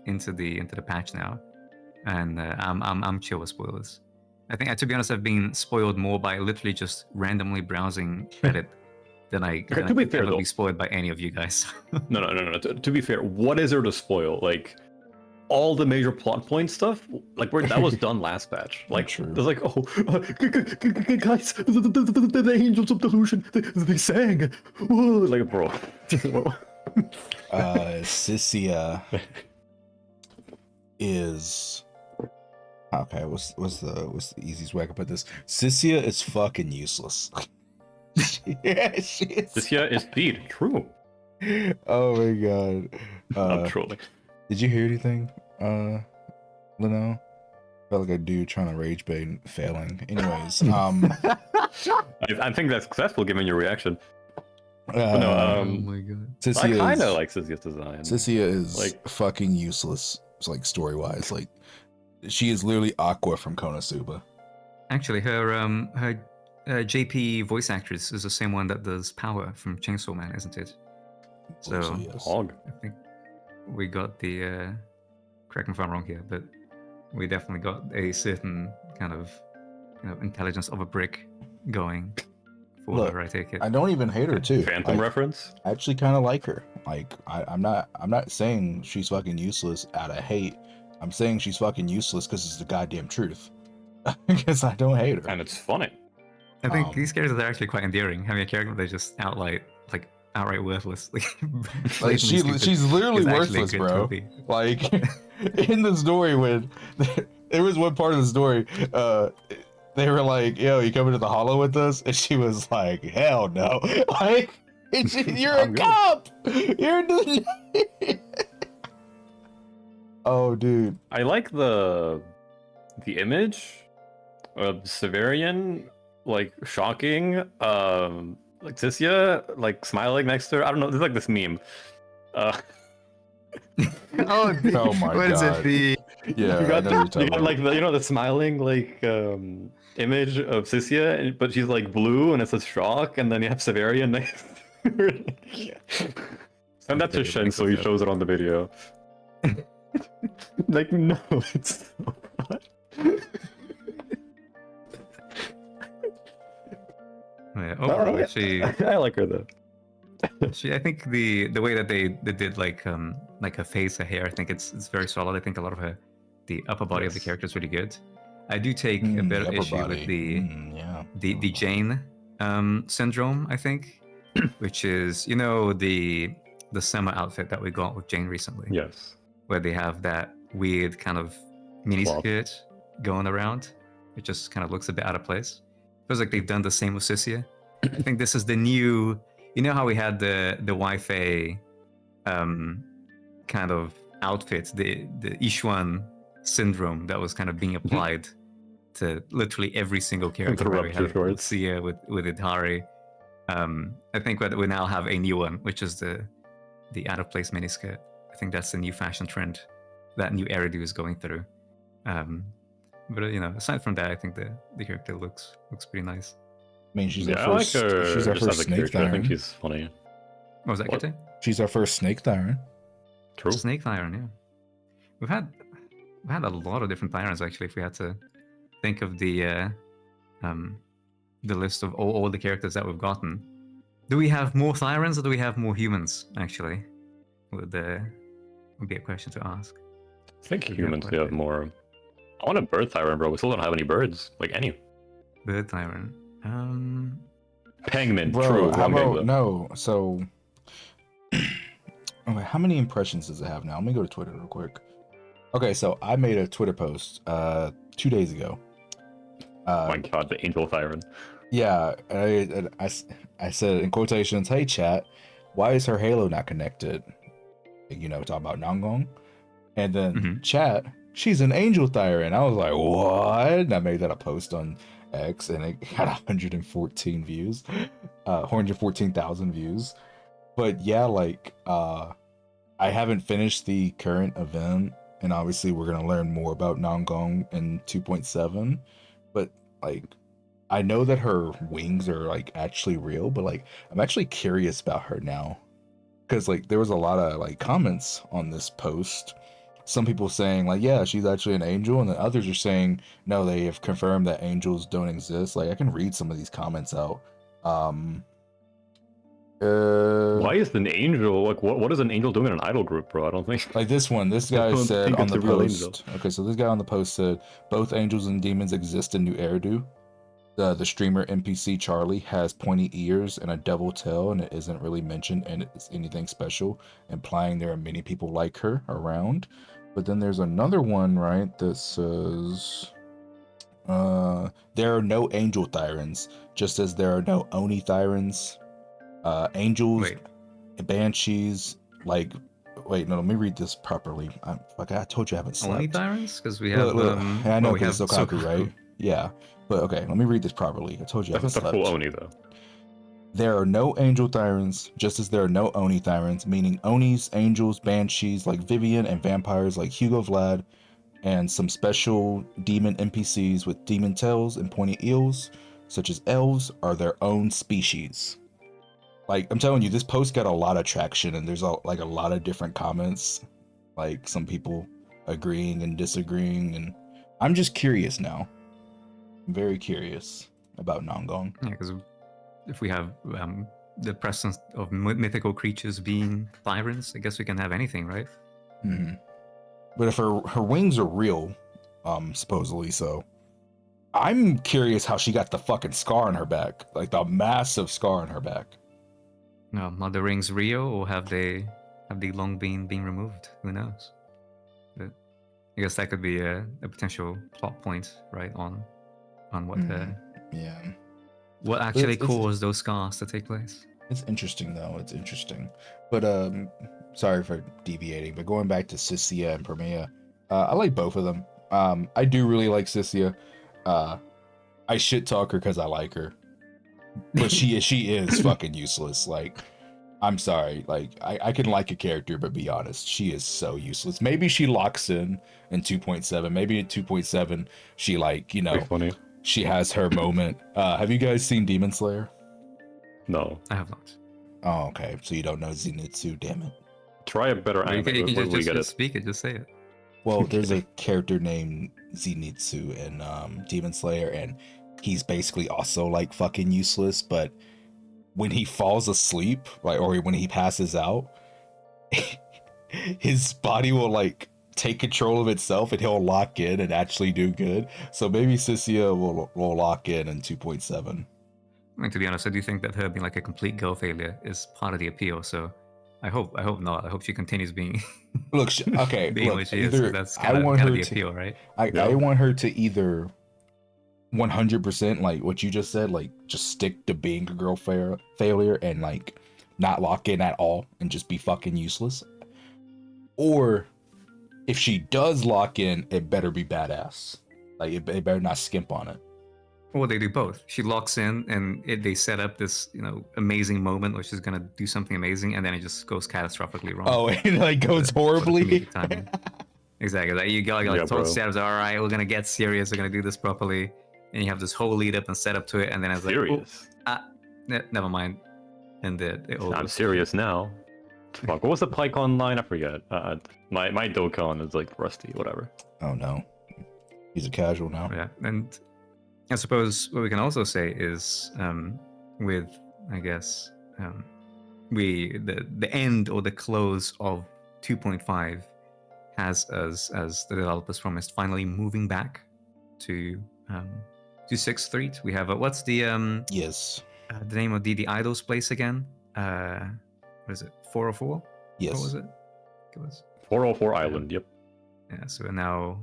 into the patch now, and I'm chill with spoilers. I think, to be honest, I've been spoiled more by literally just randomly browsing Reddit than I to be fair, be spoiled by any of you guys. No. To be fair, what is there to spoil? Like, all the major plot point stuff, like that was done last patch. Like, there's like, guys, the Angels of Delusion, they sang. Whoa, like, bro. Cissia is. Okay, what's the easiest way I can put this? Cissia is fucking useless. Yeah, she is. Cissia is speed. True. Oh my god. I'm trolling. Did you hear anything, Leno? Felt like a dude trying to rage bait and failing. Anyways, I think that's successful given your reaction. Oh my god. I kind of like Cissia's design. Cissia is like fucking useless. It's like story wise, like she is literally Aqua from Konosuba. Actually, her JP voice actress is the same one that does Power from Chainsaw Man, isn't it? So yes. I think we got the correct me if I'm wrong here, but we definitely got a certain kind of intelligence of a brick going for her, I take it. I don't even hate her too. Phantom reference? I actually kind of like her. Like I'm not saying she's fucking useless out of hate. I'm saying she's fucking useless because it's the goddamn truth. because I don't hate her. And it's funny. I think Um, these characters are actually quite endearing. Having a character that's just outright worthless, Like blatantly stupid, she's literally is actually a worthless, good bro. trophy. Like in the story when there was one part of the story, they were like, "Yo, you coming to the Hollow with us?" And she was like, "Hell no!" Like, you're a I'm good. cop. You're the. Oh, dude. I like the image of Severian, like shocking, like Cissia, like smiling next to her. I don't know. There's like this meme. Oh, Oh my what is God. it? The Yeah, You I got know what you're talking you got about. like the smiling like image of Cissia, but she's like blue and it says shock, and then you have Severian next. To her. Send that to Video Shen link so was he up. shows it on the video. Like no, it's so fun. Yeah, overall, I like her though. I think the way that they did like her face, her hair, I think it's very solid. I think a lot of the upper body of the Yes. character is really good. I do take a Mm, bit the of upper issue body. with the Yeah. the Jane syndrome, I think, which is the summer outfit that we got with Jane recently, Yes. where they have that weird kind of mini Cloth. skirt going around. It just kind of looks a bit out of place. Feels like they've done the same with Cissia. I think this is the new. You know how we had the Wi-Fi kind of outfit, the Ishuan syndrome that was kind of being applied to literally every single character. The Where we rupture had it with shorts. Sia, with Idari. I think that we now have a new one, which is the out of place miniskirt. I think that's the new fashion trend that new Eridu is going through. But aside from that, I think the character looks pretty nice. I mean, she's Yeah, our I like first. her. She's our just first as a snake character. I think Thyron. she's funny. What was that, What? Kite? She's our first snake Thyron. True. Snake Thyron, yeah. We've had a lot of different Thyrons actually. If we had to think of the list of all the characters that we've gotten, do we have more Thyrons or do we have more humans? Actually, would be a question to ask. I think Yeah, humans quite a have bit. more. I want a bird Thyron, bro. We still don't have any birds. Like any. Bird Thyron. Pangman. Bro, True. how Wrong game, about though. no? So, okay, how many impressions does it have now? Let me go to Twitter real quick. Okay, so I made a Twitter post 2 days ago. Oh my god, the angel Thyron. Yeah, I said in quotations, "Hey chat, why is her Halo not connected?" Talk about Nangong, and then Mhm. chat, she's an angel Thyron. I was like, what? And I made that a post on X, and it got 114 views, 114,000 views. But yeah, like, I haven't finished the current event, and obviously we're gonna learn more about Nangong in 2.7. But like, I know that her wings are like actually real, but like, I'm actually curious about her now, because like there was a lot of like comments on this post. Some people saying like, yeah, she's actually an angel, and then others are saying no, they have confirmed that angels don't exist. Like, I can read some of these comments out. Why is an angel like what is an angel doing in an idol group, bro? I don't think. Like this one, this I guy don't said think on it's the a real angel. post. Okay, so this guy on the post said both angels and demons exist in New Eridu. The streamer NPC Charlie has pointy ears and a double tail, and it isn't really mentioned and it's anything special, implying there are many people like her around. But then there's another one, right, that says there are no angel Thyrans, just as there are no Oni Thyrans. Angels, Wait, banshees, like, wait, no, let me read this properly. I told you I haven't slept. only Thyrans? Because we have Look, I know we have because it's Sokaku, right? Yeah, but okay, let me read this properly. I told you I haven't That's a slept. full Oni though. There are no angel Thyrans, just as there are no Oni Thyrans, meaning Onis, angels, banshees like Vivian, and vampires like Hugo Vlad, and some special demon NPCs with demon tails and pointy eels, such as elves, are their own species. Like, I'm telling you, this post got a lot of traction, and there's a lot of different comments, like some people agreeing and disagreeing, and I'm just curious now. I'm very curious about Nangong. Yeah, because if we have the presence of mythical creatures being Thyrans, I guess we can have anything, right? But if her wings are real, supposedly, so I'm curious how she got the fucking scar on her back, like the massive scar on her back. No, are the rings Rio, or have they long been removed? Who knows? But I guess that could be a potential plot point, right? On what Yeah, what actually it's caused those scars to take place. it's interesting though. It's interesting, but sorry for deviating. But going back to Cissia and Permea, I like both of them. I do really like Cissia. I shit talk her because I like her, but she is fucking useless. Like, I'm sorry. Like, I can like a character, but be honest, she is so useless. Maybe she locks in 2.7. Maybe in 2.7, she like, you know, Pretty funny. she has her moment. Have you guys seen Demon Slayer? No. I have not. Oh, okay. So you don't know Zenitsu, damn it. Try a better You anime. can, Where do we get just it? speak it. Just say it. Well, there's a character named Zenitsu in Demon Slayer, and he's basically also like fucking useless, but when he falls asleep, like, or when he passes out, his body will like take control of itself and he'll lock in and actually do good. So maybe Cissia will lock in 2.7. I mean, to be honest, I do think that her being like a complete girl failure is part of the appeal. So I hope not. I hope she continues being Look, okay, being look, what she is. either That's I kind of want her the to, appeal, right? I want her to either 100% like what you just said, like just stick to being a girl failure and like not lock in at all and just be fucking useless. Or if she does lock in, it better be badass. Like it better not skimp on it. Well, they do both. She locks in, and they set up this, amazing moment where she's gonna do something amazing, and then it just goes catastrophically wrong. Oh, it like goes horribly. comedic timing. Exactly. Like you got like Yeah, total bro. setups. All right, we're gonna get serious. We're gonna do this properly, and you have this whole lead up and setup to it, and then it's like, Serious. never mind. And it all I'm goes- serious now. Fuck, what was the PyCon line? I forget. My Dokkan is like rusty, whatever. Oh no, he's a casual now. Yeah, and I suppose what we can also say is with, I guess, the end or the close of 2.5 has us, as the developers promised, finally moving back to 6th Street. We have what's the Yes. name of the idol's place again? What is it? 404? Yes. What was it? It was 404 Island. Yep. yeah. So we're now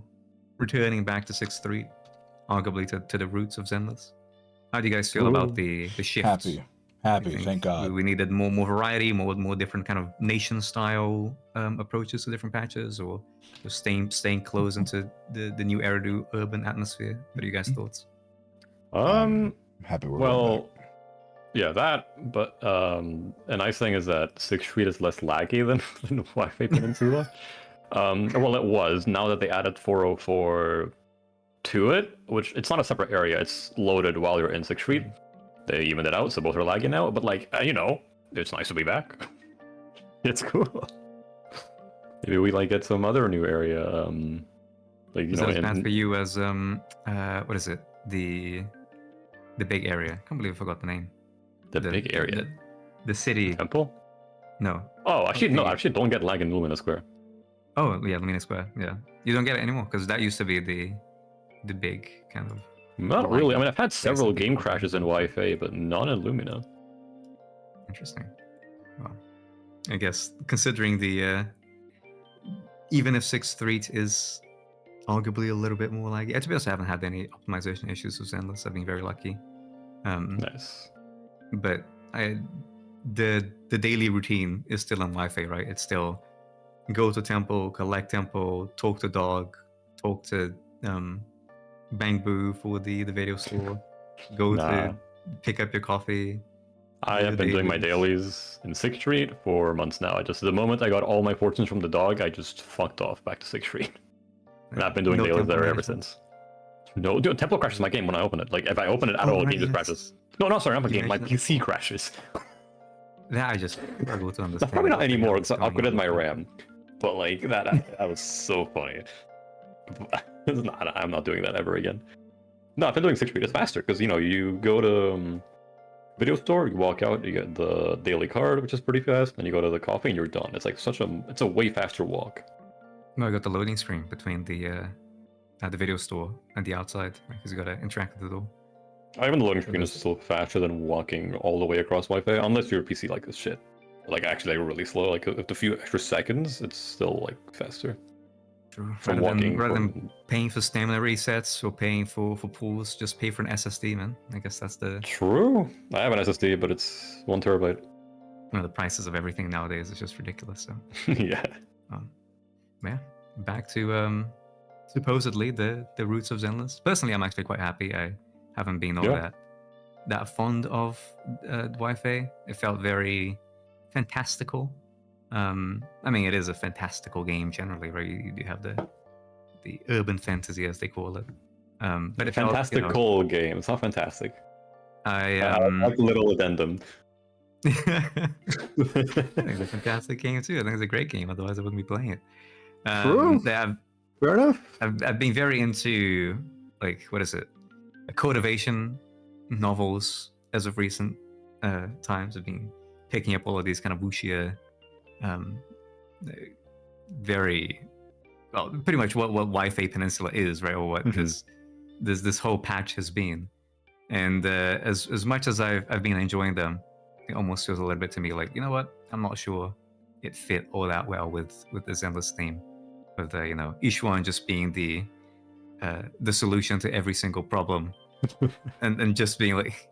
returning back to 6th Street, arguably to the roots of Zenless. How do you guys feel about the shift? Happy. I Thank God. we needed more variety, more different kind of nation style approaches to different patches, or just staying close into the new Eridu urban atmosphere. What are you guys' thoughts? Happy we're going Well, back. yeah, that. But a nice thing is that 6th Street is less laggy than Wi-Fi Peninsula. Well, it was. Now that they added 404 to it, which it's not a separate area. It's loaded while you're in 6th Street. They evened it out, so both are laggy now. But like, it's nice to be back. It's cool. Maybe we like get some other new area. Like Is that as bad for you as what is it? The big area. I can't believe I forgot the name. the big area. The city. Temple? No. Oh, actually, no. Okay. Actually, don't get lag in Lumina Square. Oh yeah, Lumina Square. Yeah, you don't get it anymore because that used to be the big kind of. Not really. I mean, I've had Based several on game people. crashes in Wi-Fi, but none in Lumina. Interesting. Well, I guess considering the even if 6th Street is arguably a little bit more laggy. To be honest, I haven't had any optimization issues with Zenless. I've been very lucky. Nice. But the daily routine is still on Wi-Fi, right? It's still go to temple, collect temple, talk to dog, talk to Bang Boo for the video store, go Nah. to pick up your coffee. I have been doing my dailies in 6th Street for months now. The moment I got all my fortunes from the dog, I just fucked off back to 6th Street. And I've been doing No dailies temple there ever management. since. No, dude, Temple crashes my game when I open it. Like, if I open it at all, the right, game just yes. crashes. No, sorry, not my You game. My mentioned PC crashes. That I just struggle to understand. Probably not what the hell anymore is because I going upgraded on. my RAM. But like that was so funny. I'm not doing that ever again. No, I've been doing 6th Street. It's faster because you go to video store, you walk out, you get the daily card, which is pretty fast. Then you go to the coffee and you're done. It's like it's a way faster walk. No, I got the loading screen between the at the video store and the outside, because you got to interact with the door. Even the loading screen is still faster than walking all the way across Wi-Fi, unless your PC like this shit. Like actually like really slow. Like with a few extra seconds, it's still like faster. True. From Rather than paying for stamina resets or paying for pools, just pay for an SSD, man. I guess that's the True. I have an SSD, but it's 1 terabyte. the prices of everything nowadays is just ridiculous. So Yeah. yeah, back to supposedly the roots of Zenless. Personally, I'm actually quite happy. I haven't been all that fond of Wi-Fi. It felt very fantastical. I mean, it is a fantastical game generally, right? You do have the urban fantasy, as they call it. But it fantastical game. It's not fantastic. I like a little addendum. I think it's a fantastic game too. I think it's a great game. Otherwise, I wouldn't be playing it. True. Fair enough. I've been very into, like, what is it? Cultivation novels as of recent times. I've been picking up all of these kind of wuxia, very well, pretty much what Wi-Fi Peninsula is, right? Or what this whole patch has been. And as much as I've been enjoying them, it almost feels a little bit to me like, you know what? I'm not sure it fit all that well with the Zenless theme, with Ishuan just being the solution to every single problem, and just being like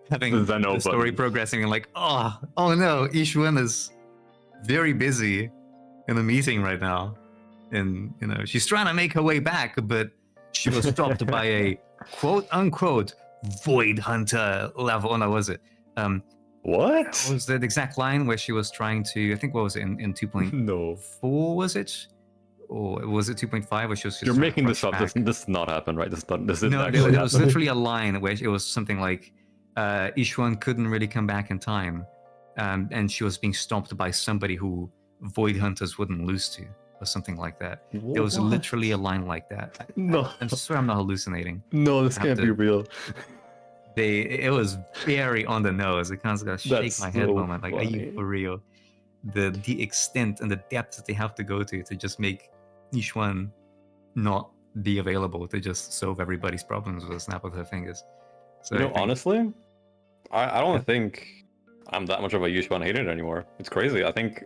having the story progressing and like, oh no, Ishuan is very busy in a meeting right now, and she's trying to make her way back, but she was stopped by a quote unquote void hunter level. Oh no, was it? What was the exact line where she was trying to? I think what was it in 2.4? Was it? Or was it 2.5? Where she was? You're making this up. This did not happen, right? This didn't no, actually it was literally a line where it was something like, Ishuan couldn't really come back in time, and she was being stopped by somebody who void hunters wouldn't lose to, or something like that. What? There was literally a line like that. No, I swear I'm not hallucinating. No, this can't be real. It was very on the nose. I kind of got to shake my head moment. Like, funny. Are you for real? The extent and the depth that they have to go to just make Ishuan not be available to just solve everybody's problems with a snap of her fingers. So honestly, I don't think I'm that much of a Ishuan hater anymore. It's crazy. I think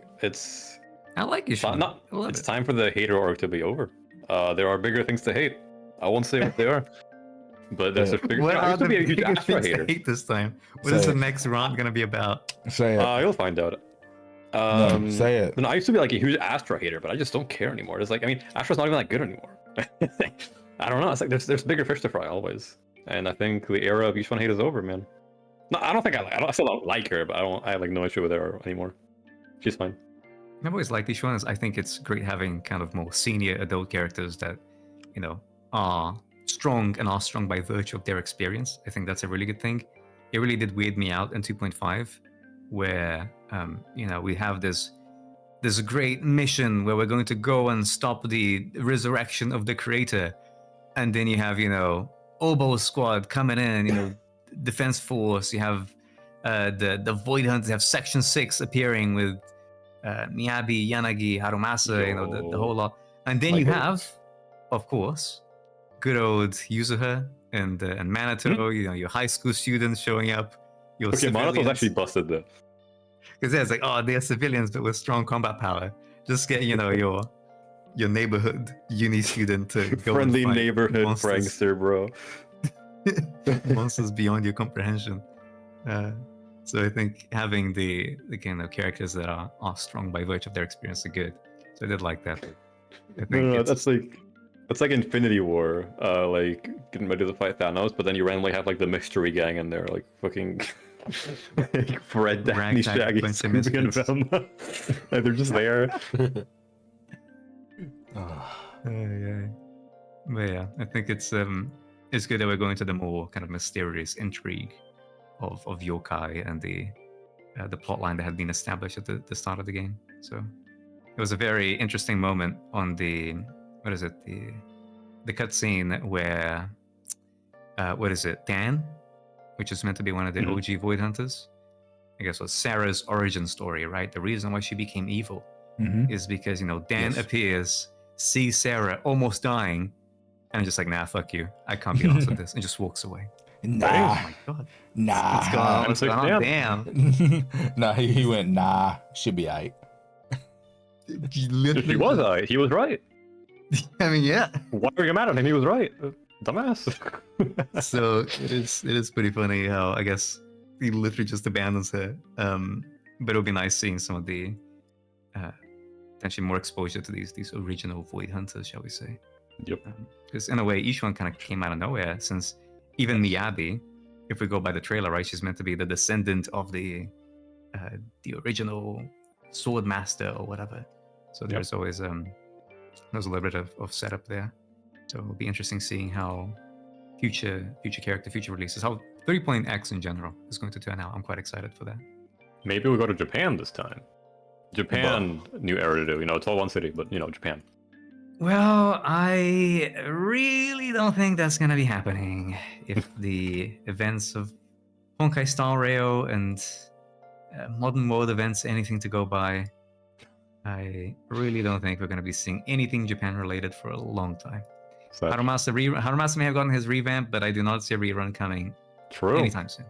I like Ishuan. It's time for the hater arc to be over. There are bigger things to hate. I won't say what they are. But there's a bigger. What are the bigger things to hate this time? What is the next rant gonna be about? Say it. You'll find out. No, say it. I used to be like a huge Astra hater, but I just don't care anymore. It's like, I mean, Astra's not even that good anymore. I don't know. It's like there's bigger fish to fry always, and I think the era of Ishuan hate is over, man. No, I don't think I still don't like her, but I have like no issue with her anymore. She's fine. I've always liked Ishuan. I think it's great having kind of more senior adult characters that, are strong and are strong by virtue of their experience. I think that's a really good thing. It really did weird me out in 2.5, where we have this great mission where we're going to go and stop the resurrection of the creator, and then you have Obo squad coming in, defense force. You have the void hunters. You have section 6 appearing with Miyabi, Yanagi, Harumasa, the whole lot, and then you have, of course, good old Yuzuha and Minato, your high school students showing up. Manato's actually busted though. Because it's like, they're civilians but with strong combat power. Just get, your neighborhood uni student to go friendly and fight neighborhood monsters. prankster, bro. Monsters beyond your comprehension. So I think having the kind of characters that are strong by virtue of their experience are good. So I did like that. No, that's like Infinity War, like getting ready to fight Thanos, but then you randomly have like the mystery gang and they're like fucking like Fred, Daphne, Shaggy, Scooby, and Velma. Like, they're just there. But yeah, I think it's good that we're going to the more kind of mysterious intrigue of yokai and the plot line that had been established at the start of the game. So it was a very interesting moment on the cutscene where Dan, which is meant to be one of the OG Void Hunters, I guess was Sarah's origin story, right? The reason why she became evil is because Dan appears, sees Sarah almost dying, And just like, nah, fuck you. I can't be honest with this. And just walks away. Nah, Oh my god. nah. What's going on? What's going on? Damn. Nah, he went, nah, should be aight. He was right. He was right. I mean, yeah. Why were you mad at him? He was right. Dumbass. So it is pretty funny how I guess he literally just abandons her. But it'll be nice seeing some of the potentially more exposure to these original Void Hunters, shall we say? Yep. Because in a way, each one kind of came out of nowhere. Since even Miyabi, if we go by the trailer, right, she's meant to be the descendant of the original sword master or whatever. So there's always there's a little bit of setup there. So it'll be interesting seeing how future releases, how 3.x in general is going to turn out. I'm quite excited for that. Maybe we'll go to Japan this time. Japan, new era to do. You know, it's all one city, but you know, Japan. Well, I really don't think that's going to be happening if the events of Honkai Star Rail and modern mode events anything to go by. I really don't think we're going to be seeing anything Japan related for a long time. Harumasa may have gotten his revamp, but I do not see a rerun coming anytime soon.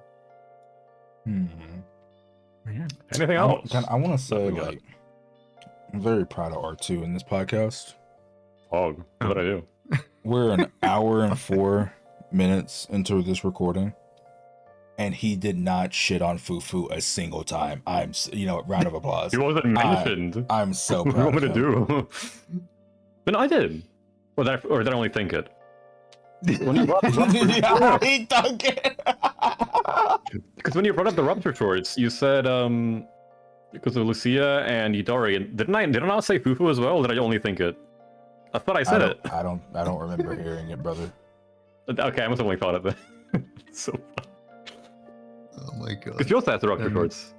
Yeah. Anything else? I want to say, like, I'm very proud of R2 in this podcast. Oh, what did I do? We're an hour and 4 minutes into this recording, and he did not shit on Fufu a single time. Round of applause. He wasn't mentioned. I'm so proud. What did I do? But I did. Or did I only think it? When you brought he thunk it. Because when you brought up the Rupture shorts, you said because of Lucia and Idari, and did I not say Fufu as well? Or did I only think it? I thought I said it. I don't remember hearing it, brother. Okay, I must have only thought it then. So funny. Oh my god. Because you also have the Rupture shorts.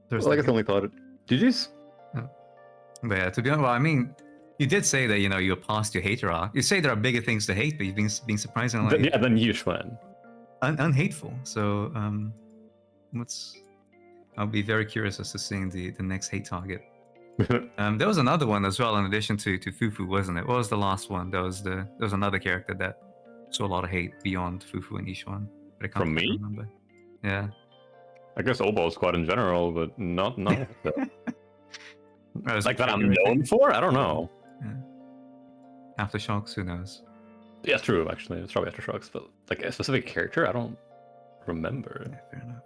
There's I guess I only thought it. GG's. But yeah, to be honest, well, I mean, you did say that, you're past your hater arc. You say there are bigger things to hate, but you've been surprisingly than Yushwan. Unhateful. So I'll be very curious as to seeing the next hate target. There was another one as well in addition to Fufu, wasn't it? What was the last one? There was another character that saw a lot of hate beyond Fufu and Ishuan. But I can't From me? remember. Yeah. I guess Obo Squad in general, but not like that I'm known for? I don't know. Yeah. Aftershocks, who knows? Yeah, true, actually. It's probably Aftershocks, but like a specific character, I don't remember. Yeah, fair enough.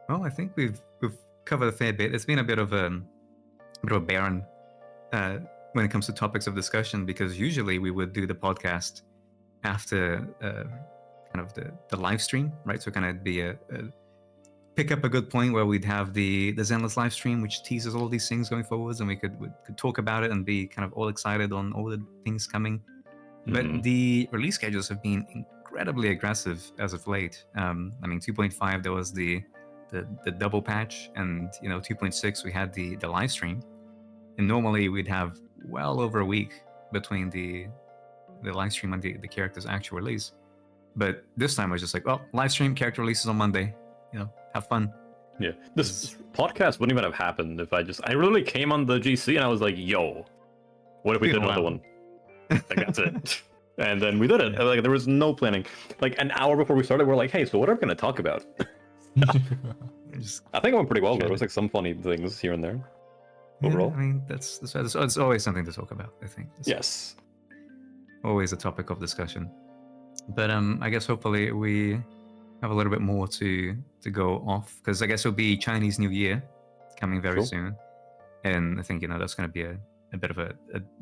Well, I think we've covered a fair bit. It's been a bit of a barren when it comes to topics of discussion, because usually we would do the podcast after kind of the live stream, right? So kind of be a pick up a good point where we'd have the Zenless live stream, which teases all these things going forwards, and we could talk about it and be kind of all excited on all the things coming. But the release schedules have been incredibly aggressive as of late. I mean, 2.5 there was the double patch, and 2.6 we had the live stream, and normally we'd have well over a week between the live stream and the character's actual release. But this time I was just like, well, live stream, character releases on Monday. Have fun. Yeah, this podcast wouldn't even have happened if I really came on the GC and I was like, yo, what if we did another one? Like, that's it. And then we did it. Like, there was no planning. Like, an hour before we started, we're like, hey, so what are we going to talk about? I think it went pretty well, though. There was like some funny things here and there. Overall. I mean, it's always something to talk about, I think. Yes. Always a topic of discussion. But I guess hopefully we have a little bit more to go off, because I guess it'll be Chinese New Year coming very soon, and I think that's going to be a bit of a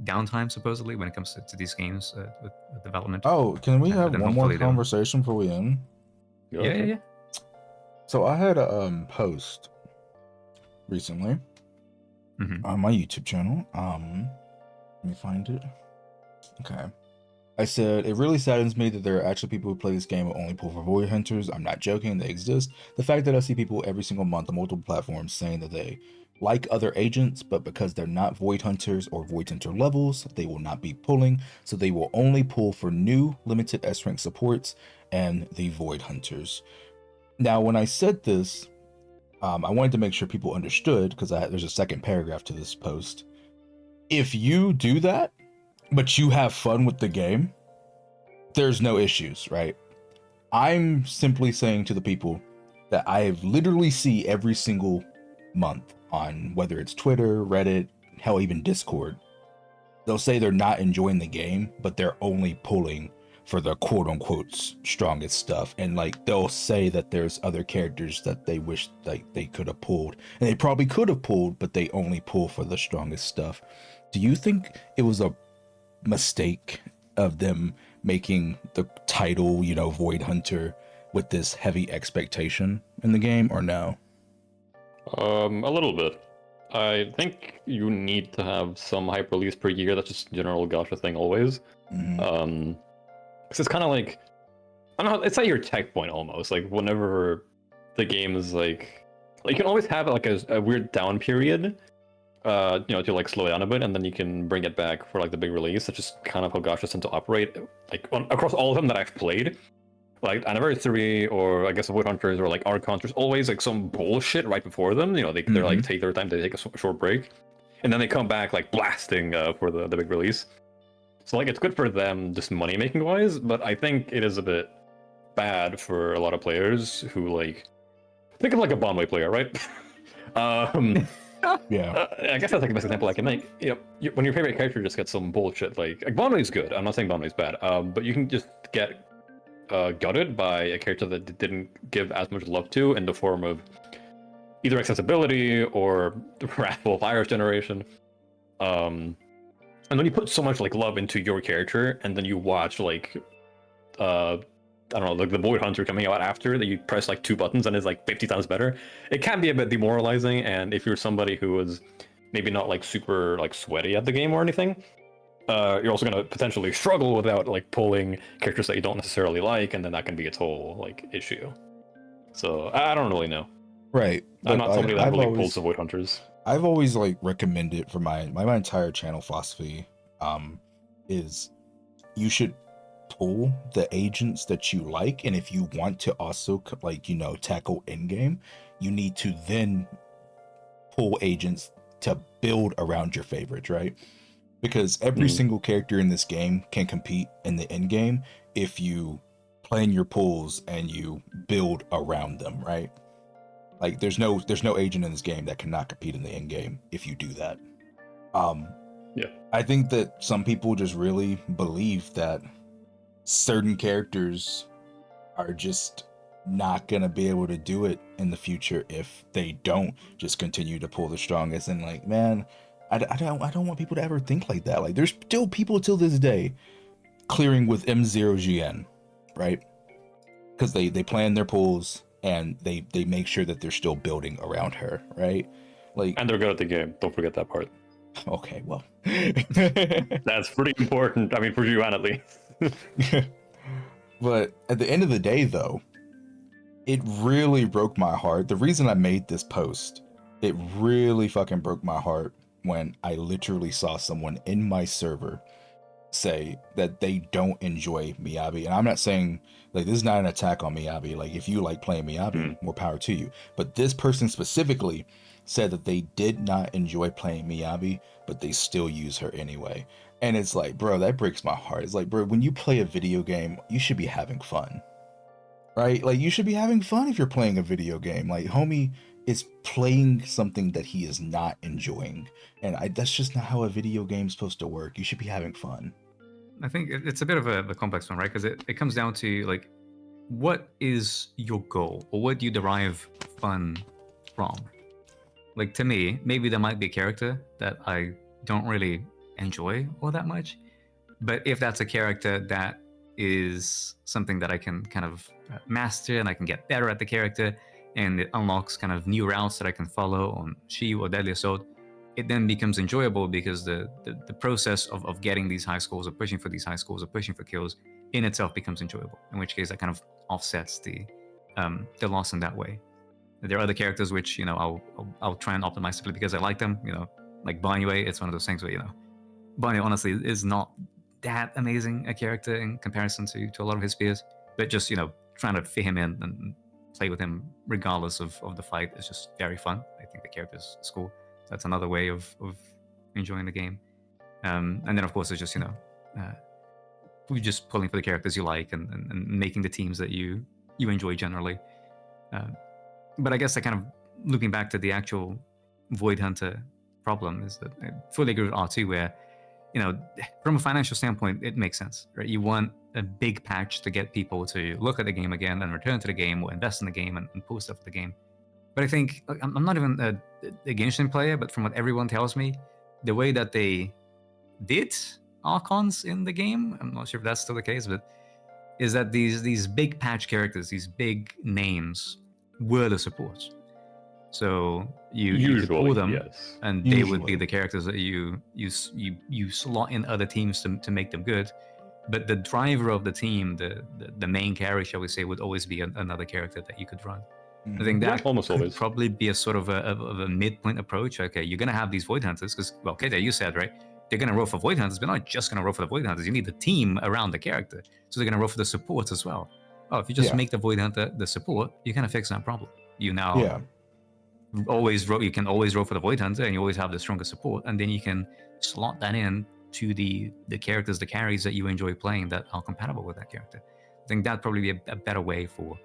downtime supposedly when it comes to these games with development. Oh, can we have one more conversation before we end? Yeah. So I had a post recently on my YouTube channel. Let me find it. Okay. I said, it really saddens me that there are actually people who play this game and only pull for Void Hunters. I'm not joking, they exist. The fact that I see people every single month on multiple platforms saying that they like other agents, but because they're not Void Hunters or Void Hunter levels, they will not be pulling. So they will only pull for new limited S-rank supports and the Void Hunters. Now, when I said this, I wanted to make sure people understood, because there's a second paragraph to this post. If you do that, but you have fun with the game, there's no issues, right? I'm simply saying to the people that I have literally see every single month on whether it's Twitter, Reddit, hell, even Discord. They'll say they're not enjoying the game, but they're only pulling for the quote unquote strongest stuff. And like they'll say that there's other characters that they wish like they could have pulled. And they probably could have pulled, but they only pull for the strongest stuff. Do you think it was a mistake of them making the title, Void Hunter with this heavy expectation in the game, or no? A little bit. I think you need to have some hype release per year. That's just general gacha thing always. Mhm. Because it's kind of like, I don't know, it's at your checkpoint almost. Like whenever the game is like you can always have like a weird down period, to like slow down a bit, and then you can bring it back for like the big release. That's just kind of how gachas tend to operate. Like across all of them that I've played, like Anniversary or I guess Wood Hunters or like Archons, there's always like some bullshit right before them. They're like take their time, they take a short break, and then they come back like blasting for the big release. So like it's good for them just money making wise, but I think it is a bit bad for a lot of players who like think of like a Bonway player, right? Yeah. I guess that's like the best example I can make. When your favorite character just gets some bullshit, like Bonway's good. I'm not saying Bonway's bad, but you can just get gutted by a character that didn't give as much love to in the form of either accessibility or wrathful virus generation. And when you put so much like love into your character, and then you watch like I don't know, like the Void Hunter coming out after that, you press like 2 buttons and it's like 50 times better. It can be a bit demoralizing, and if you're somebody who is maybe not like super like sweaty at the game or anything, you're also gonna potentially struggle without like pulling characters that you don't necessarily like, and then that can be its whole like issue. So I don't really know. Right. I'm not somebody that I've really always, pulls the Void Hunters. I've always like recommended for my entire channel philosophy, is you should pull the agents that you like, and if you want to also like tackle in game, you need to then pull agents to build around your favorites, right? Because every single character in this game can compete in the end game if you plan your pulls and you build around them, right? Like there's no agent in this game that cannot compete in the end game if you do that. Yeah. I think that some people just really believe that certain characters are just not gonna be able to do it in the future if they don't just continue to pull the strongest. And like, man, I don't want people to ever think like that. Like there's still people till this day clearing with M0GN, right? Because they plan their pulls and they make sure that they're still building around her, right? Like, And they're good at the game. Don't forget that part. okay, well, That's pretty important. I mean, for you and at least. but at the end of the day, though, it really broke my heart. The reason I made this post, it really fucking broke my heart when I literally saw someone in my server say that they don't enjoy Miyabi. And I'm not saying, like, this is not an attack on Miyabi. Like, if you like playing Miyabi, more power to you. But this person specifically said that they did not enjoy playing Miyabi, but they still use her anyway. And it's like, bro, that breaks my heart. It's like, bro, when you play a video game, you should be having fun, right? Like, you should be having fun if you're playing a video game. Like, homie is playing something that he is not enjoying. And that's just not how a video game's supposed to work. You should be having fun. I think it's a bit of a complex one, right? Because it comes down to, like, what is your goal? Or what do you derive fun from? Like, to me, maybe there might be a character that I don't really enjoy all that much. But if that's a character that is something that I can kind of master, and I can get better at the character, and it unlocks kind of new routes that I can follow on Shi or Deadly Assault, it then becomes enjoyable because the process of getting these high scores, or pushing for these high scores, or pushing for kills in itself becomes enjoyable. In which case, that kind of offsets the loss in that way. There are other characters which, I'll try and optimize simply because I like them. Like Banway, it's one of those things where, Banway honestly is not that amazing a character in comparison to a lot of his peers. But just, trying to fit him in and play with him regardless of the fight is just very fun. I think the character is cool. That's another way of enjoying the game. And then of course it's just we're just pulling for the characters you like and making the teams that you enjoy generally. But I guess I kind of looping back to the actual Void Hunter problem is that I fully agree with R2 where, from a financial standpoint, it makes sense, right? You want a big patch to get people to look at the game again and return to the game or invest in the game and post stuff for the game. But I think, I'm not even a Genshin player, but from what everyone tells me, the way that they did Archons in the game, I'm not sure if that's still the case, but is that these big patch characters, these big names, were the supports. So you could pull them, yes. and they would be the characters that you slot in other teams to make them good. But the driver of the team, the main carry, shall we say, would always be another character that you could run. I think that almost could always probably be a sort of a midpoint approach. Okay, you're gonna have these Void Hunters because, well, okay, you said, right? They're gonna roll for Void Hunters, but not just gonna roll for the Void Hunters. You need the team around the character, so they're gonna roll for the supports as well. Oh, if you just make the Void Hunter the support, you kind of fix that problem. You now you can always roll for the Void Hunter, and you always have the stronger support, and then you can slot that in to the characters, the carries that you enjoy playing that are compatible with that character. I think that'd probably be a better way for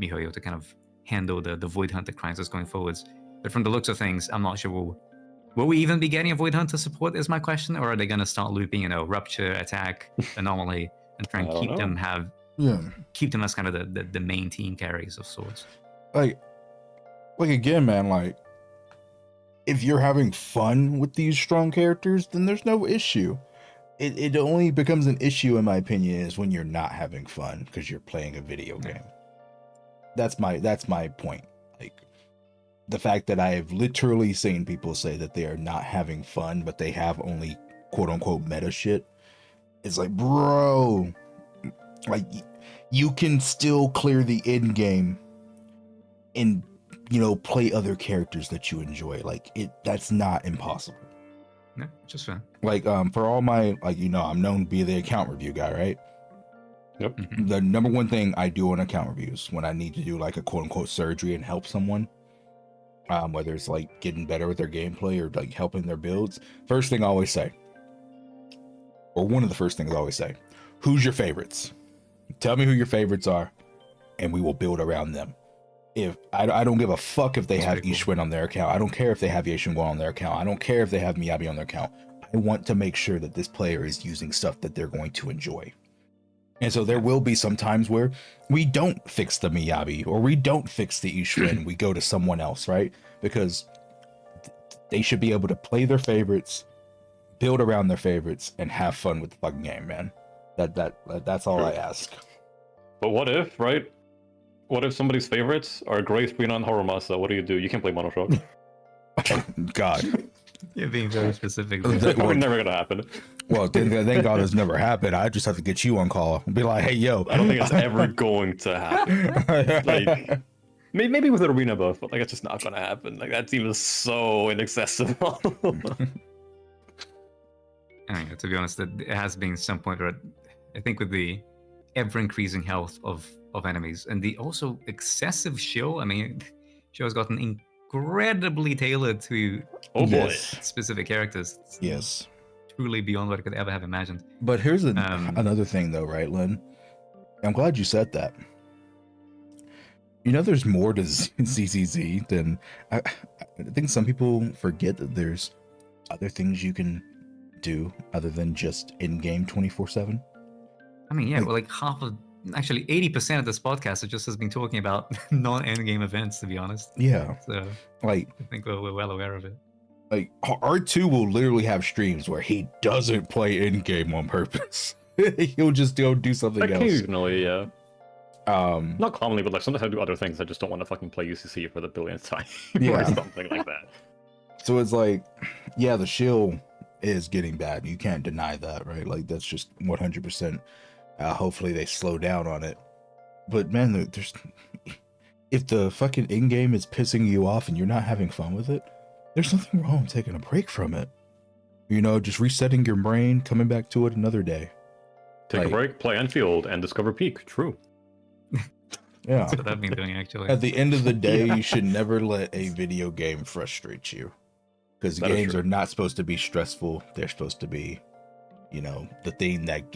MiHoYo to kind of handle the Void Hunter crisis going forwards. But from the looks of things, I'm not sure will we even be getting a Void Hunter support is my question, or are they going to start looping, Rupture, Attack, Anomaly, and try and keep them as kind of the main team carries of sorts? Like again, man, like if you're having fun with these strong characters, then there's no issue. It only becomes an issue, in my opinion, is when you're not having fun because you're playing a video game. That's my point. Like the fact that I have literally seen people say that they are not having fun, but they have only quote unquote meta shit. It's like, bro, like you can still clear the end game and play other characters that you enjoy. Like that's not impossible. Yeah, just fine. Like for all my I'm known to be the account review guy, right? Yep. Mm-hmm. The number one thing I do on account reviews when I need to do like a quote unquote surgery and help someone, whether it's like getting better with their gameplay or like helping their builds, first thing I always say, or one of the first things I always say, who's your favorites? Tell me who your favorites are, and we will build around them. If I don't give a fuck if they have Ishwin on their account. I don't care if they have Yeshinguo on their account. I don't care if they have Miyabi on their account. I want to make sure that this player is using stuff that they're going to enjoy. And so there will be some times where we don't fix the Miyabi or we don't fix the Ishwin. We go to someone else, right? Because they should be able to play their favorites, build around their favorites, and have fun with the fucking game, man. That's all I ask. But what if, right? What if somebody's favorites are Gray Screen on Horomasa? What do? You can't play Monoshock. God. You're being very specific. That's probably never gonna happen. Well, thank God it's never happened. I just have to get you on call and be like, hey, yo. I don't think it's ever going to happen. Like, maybe with an arena buff, but like it's just not gonna happen. Like that team is so inaccessible. I mean, to be honest, it has been some point where I think with the ever-increasing health of enemies and the also excessive show, I mean, show has gotten incredibly tailored to specific characters. It's yes. truly beyond what I could ever have imagined. But here's another thing, though, right, Lynn? I'm glad you said that. There's more to ZZZ than I think some people forget that there's other things you can do other than just in-game 24/7. I mean, yeah, like half of, actually 80% of this podcast just has been talking about non-endgame events, to be honest. Yeah. So, like, I think we're well aware of it. Like, R2 will literally have streams where he doesn't play in-game on purpose. He'll just go do something Occasionally, else. Not commonly, but like sometimes I do other things. I just don't want to fucking play UCC for the billionth time. Yeah. Or something like that. So it's like, yeah, the shield is getting bad. You can't deny that, right? Like, that's just 100%. Hopefully they slow down on it. But man, if the fucking in-game is pissing you off and you're not having fun with it, there's nothing wrong with taking a break from it. Just resetting your brain, coming back to it another day. Take a break, play Enfield, and discover Peak. True. Yeah. That's what I've been doing, actually. At the end of the day, you should never let a video game frustrate you. because That is games true. are not supposed to be stressful. They're supposed to be, you know, the thing that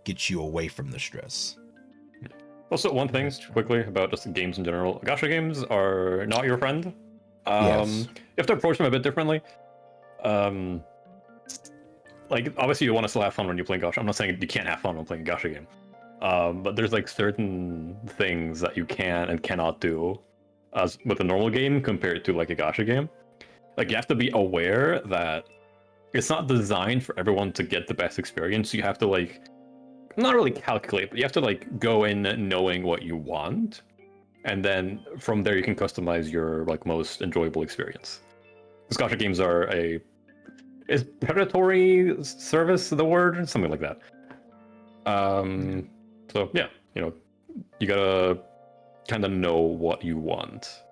gets you away from the stress. Also, one thing That's true. quickly about just games in general. Gacha games are not your friend. Yes. You have to approach them a bit differently. Like, obviously you want to still have fun when you're playing gacha. I'm not saying you can't have fun when playing a gacha game. But there's like certain things that you can and cannot do as with a normal game compared to like a gacha game. Like, you have to be aware that it's not designed for everyone to get the best experience. You have to like not really calculate, but you have to like go in knowing what you want, and then from there you can customize your like most enjoyable experience. Because gacha games are is predatory service the word? Something like that. So yeah, you know, you gotta kind of know what you want.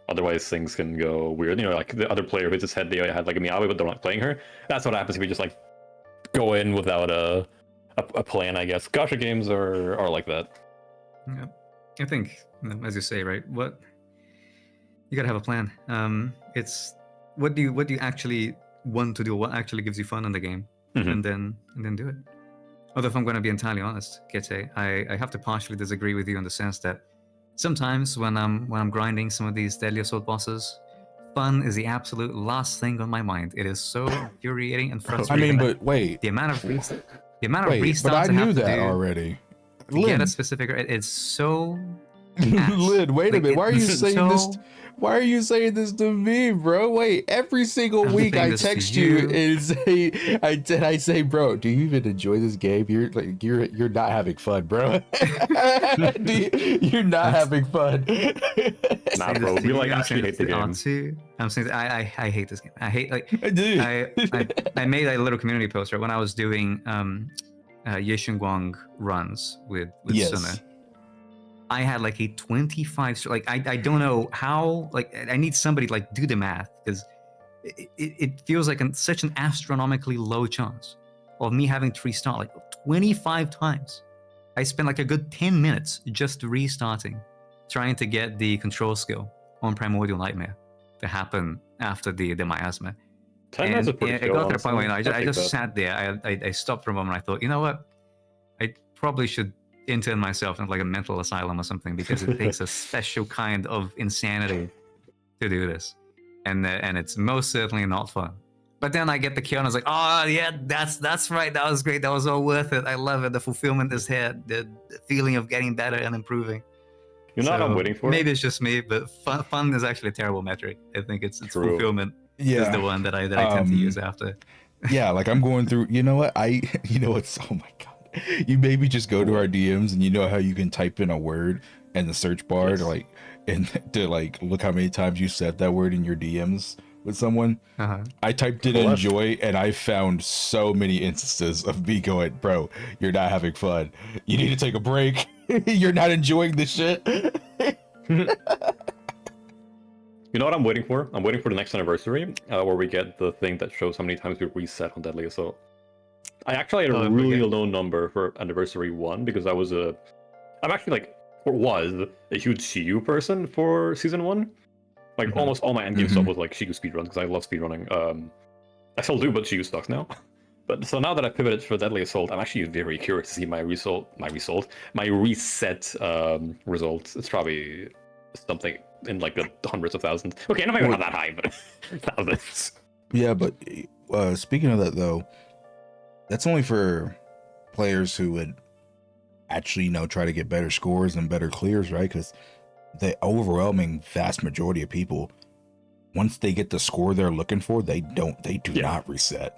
Otherwise, things can go weird. You know, like the other player hits his head, they had like a Miyabi, but they're not playing her. That's what happens if you just like go in without a plan, I guess. Gacha games are like that. Yeah. I think, as you say, right? What you gotta have a plan. It's what do you actually want to do? What actually gives you fun in the game, Mhm. and then do it. Although, if I'm going to be entirely honest, Kete, I have to partially disagree with you in the sense that sometimes when I'm grinding some of these Deadly Assault bosses, fun is the absolute last thing on my mind. It is so infuriating and I frustrating. mean, but wait, the amount of restarts but I I knew have to that do already. to get Lynn, a specific. It's so. Lynn, wait a Like, minute. Why are you it's saying this? so- Why are you saying this to me, bro? Wait, every single I'm week saying I this to text you you. and say, I say, bro, do you even enjoy this game? You're not having fun, bro. You're not having fun. Nah, saying bro, this to we you, like I'm actually saying hate this the to game. R2. I'm saying I hate this game. I hate like Dude. I made a little community post right when I was doing Yeshunguang runs with Yes. Suna. I had like a 25. Like I don't know how. Like I need somebody to like do the math because it feels like such an astronomically low chance of me having to restart like 25 times. I spent like a good 10 minutes just restarting, trying to get the control skill on Primordial Nightmare to happen after the miasma. 10 minutes is pretty it chill, got to the point where honestly. I just sat there. I stopped for a moment. I thought, you know what? I probably should intern myself in like a mental asylum or something because it takes a special kind of insanity to do this, and it's most certainly not fun. But then I get the kill and I was like, oh yeah, that's right. That was great. That was all worth it. I love it. The fulfillment is here. The feeling of getting better and improving. You know what I'm waiting for? Maybe it's just me, but fun is actually a terrible metric. I think it's True. fulfillment Yeah. is the one that I tend to use after. Yeah, like I'm going through. You know what? You know what's? Oh my god! You maybe just go to our DMs and you know how you can type in a word in the search bar Yes. to like to like look how many times you said that word in your DMs with someone. Uh-huh. I typed in Well, enjoy and I found so many instances of me going, bro, you're not having fun. You need to take a break. You're not enjoying this shit. You know what I'm waiting for? I'm waiting for the next anniversary, where we get the thing that shows how many times we reset on Deadly Assault. I actually had a really low number for anniversary 1 because I'm actually like, or was a huge Shiyu person for season 1. Like almost all my endgame stuff was like Shiyu speedruns because I love speedrunning. I still do, but Shiyu sucks now. But so now that I pivoted for Deadly Assault, I'm actually very curious to see my reset results. It's probably something in like the hundreds of thousands. Okay, not maybe not that high, but thousands. Yeah, but speaking of that though, that's only for players who would actually, you know, try to get better scores and better clears, right? Because the overwhelming vast majority of people, once they get the score they're looking for, they do not reset.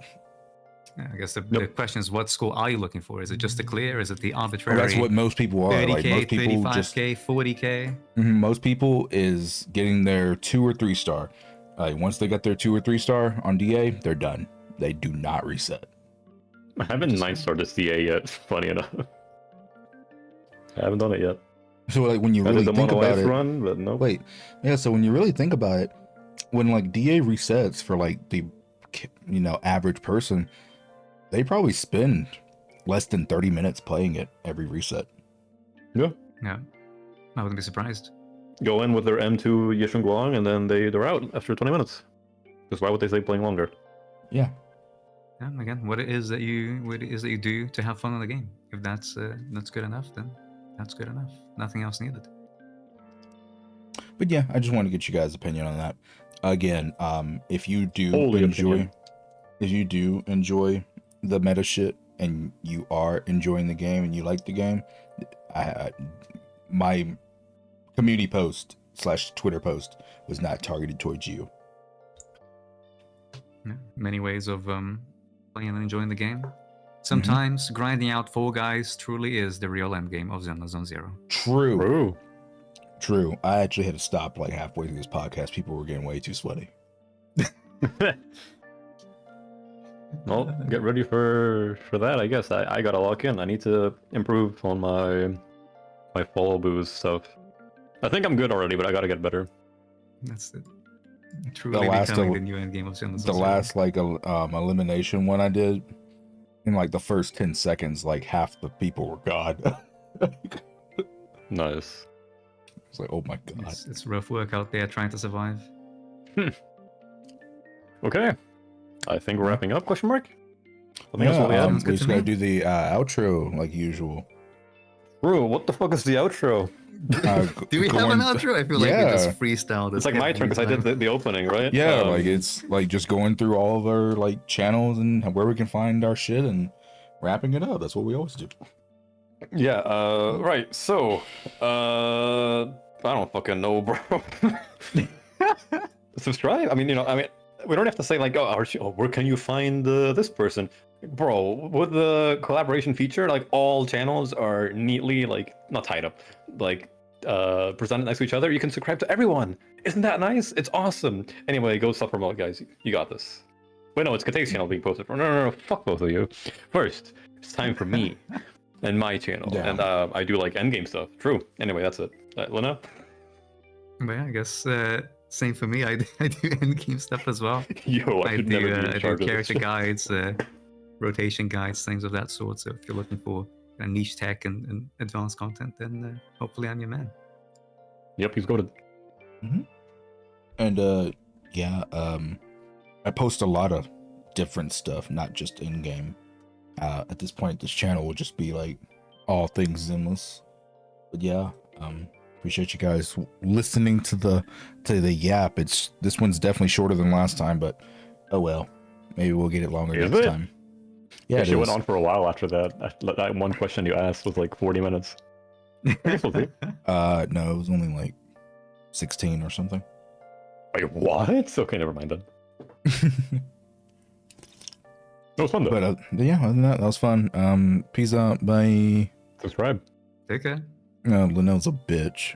Yeah, I guess the question is, what score are you looking for? Is it just the clear? Is it the arbitrary? Well, that's what most people are. 30K, Like most people 35K, 40K. Most people is getting their 2 or 3 star. Like once they got their 2 or 3 star on DA, they're done. They do not reset. I haven't 9-starred this DA yet, funny enough. I haven't done it yet. So like when you I really did the think Mono about Ice it, run, but no. wait, yeah. So when you really think about it, when like DA resets for like the, you know, average person, they probably spend less than 30 minutes playing it every reset. Yeah. Yeah, I wouldn't be surprised. Go in with their M2 Yishun Guang, and then they're out after 20 minutes. Because why would they say playing longer? Yeah. And again, what it is that you do to have fun in the game. If that's good enough, then that's good enough. Nothing else needed. But yeah, I just want to get you guys' opinion on that. Again, if you do Holy enjoy, opinion. if you do enjoy the meta shit and you are enjoying the game and you like the game, my community post / Twitter post was not targeted towards you. Yeah, many ways of playing and enjoying the game. Sometimes grinding out Fall Guys truly is the real end game of zzzero. True. I actually had to stop like halfway through this podcast. People were getting way too sweaty. Well, get ready for that, I guess. I gotta lock in. I need to improve on my follow boost stuff. I think I'm good already, but I gotta get better. That's it. Truly last becoming el- the new end game of zzzero. The last like elimination one I did, in like the first 10 seconds, like half the people were God. Nice. It's like, oh my god. It's rough work out there trying to survive. Okay. I think we're wrapping up, question mark? I think that's what we Yeah, had. Sounds we good just to gotta me. do the outro like usual. Bro, what the fuck is the outro? Do we have an outro? I feel like we just freestyled. It's like my turn because I did the opening, right? Yeah, like it's like just going through all of our like channels and where we can find our shit and wrapping it up. That's what we always do. Yeah, right. So, I don't fucking know, bro. Subscribe? I mean, we don't have to say like, where can you find this person? Bro, with the collaboration feature, like all channels are neatly like not tied up, like presented next to each other. You can subscribe to everyone. Isn't that nice? It's awesome. Anyway, go self-promote, guys. You got this. Wait, no, it's Kate's channel being posted. No, fuck both of you. First, it's time for me and my channel, Yeah. and I do like endgame stuff. True. Anyway, that's it. Luna. But yeah, I guess same for me. I do endgame stuff as well. Yo, I should never be in I do charge of character this. guides, rotation guides, things of that sort. So if you're looking for niche tech and advanced content, then hopefully I'm your man. Yep, he's goated. And I post a lot of different stuff, not just in game. At this point, this channel will just be like all things Zenless. But yeah, appreciate you guys listening to the yap. This one's definitely shorter than last time, but oh well, maybe we'll get it longer Is next it? time. Yeah, Actually, it went is. on for a while after that. That one question you asked was like 40 minutes. I guess we'll see. No, it was only like 16 or something. Wait, what? Okay, never mind then. It was fun though. But yeah, other than that was fun. Peace out. Bye. Subscribe. Take care. Linnell's a bitch.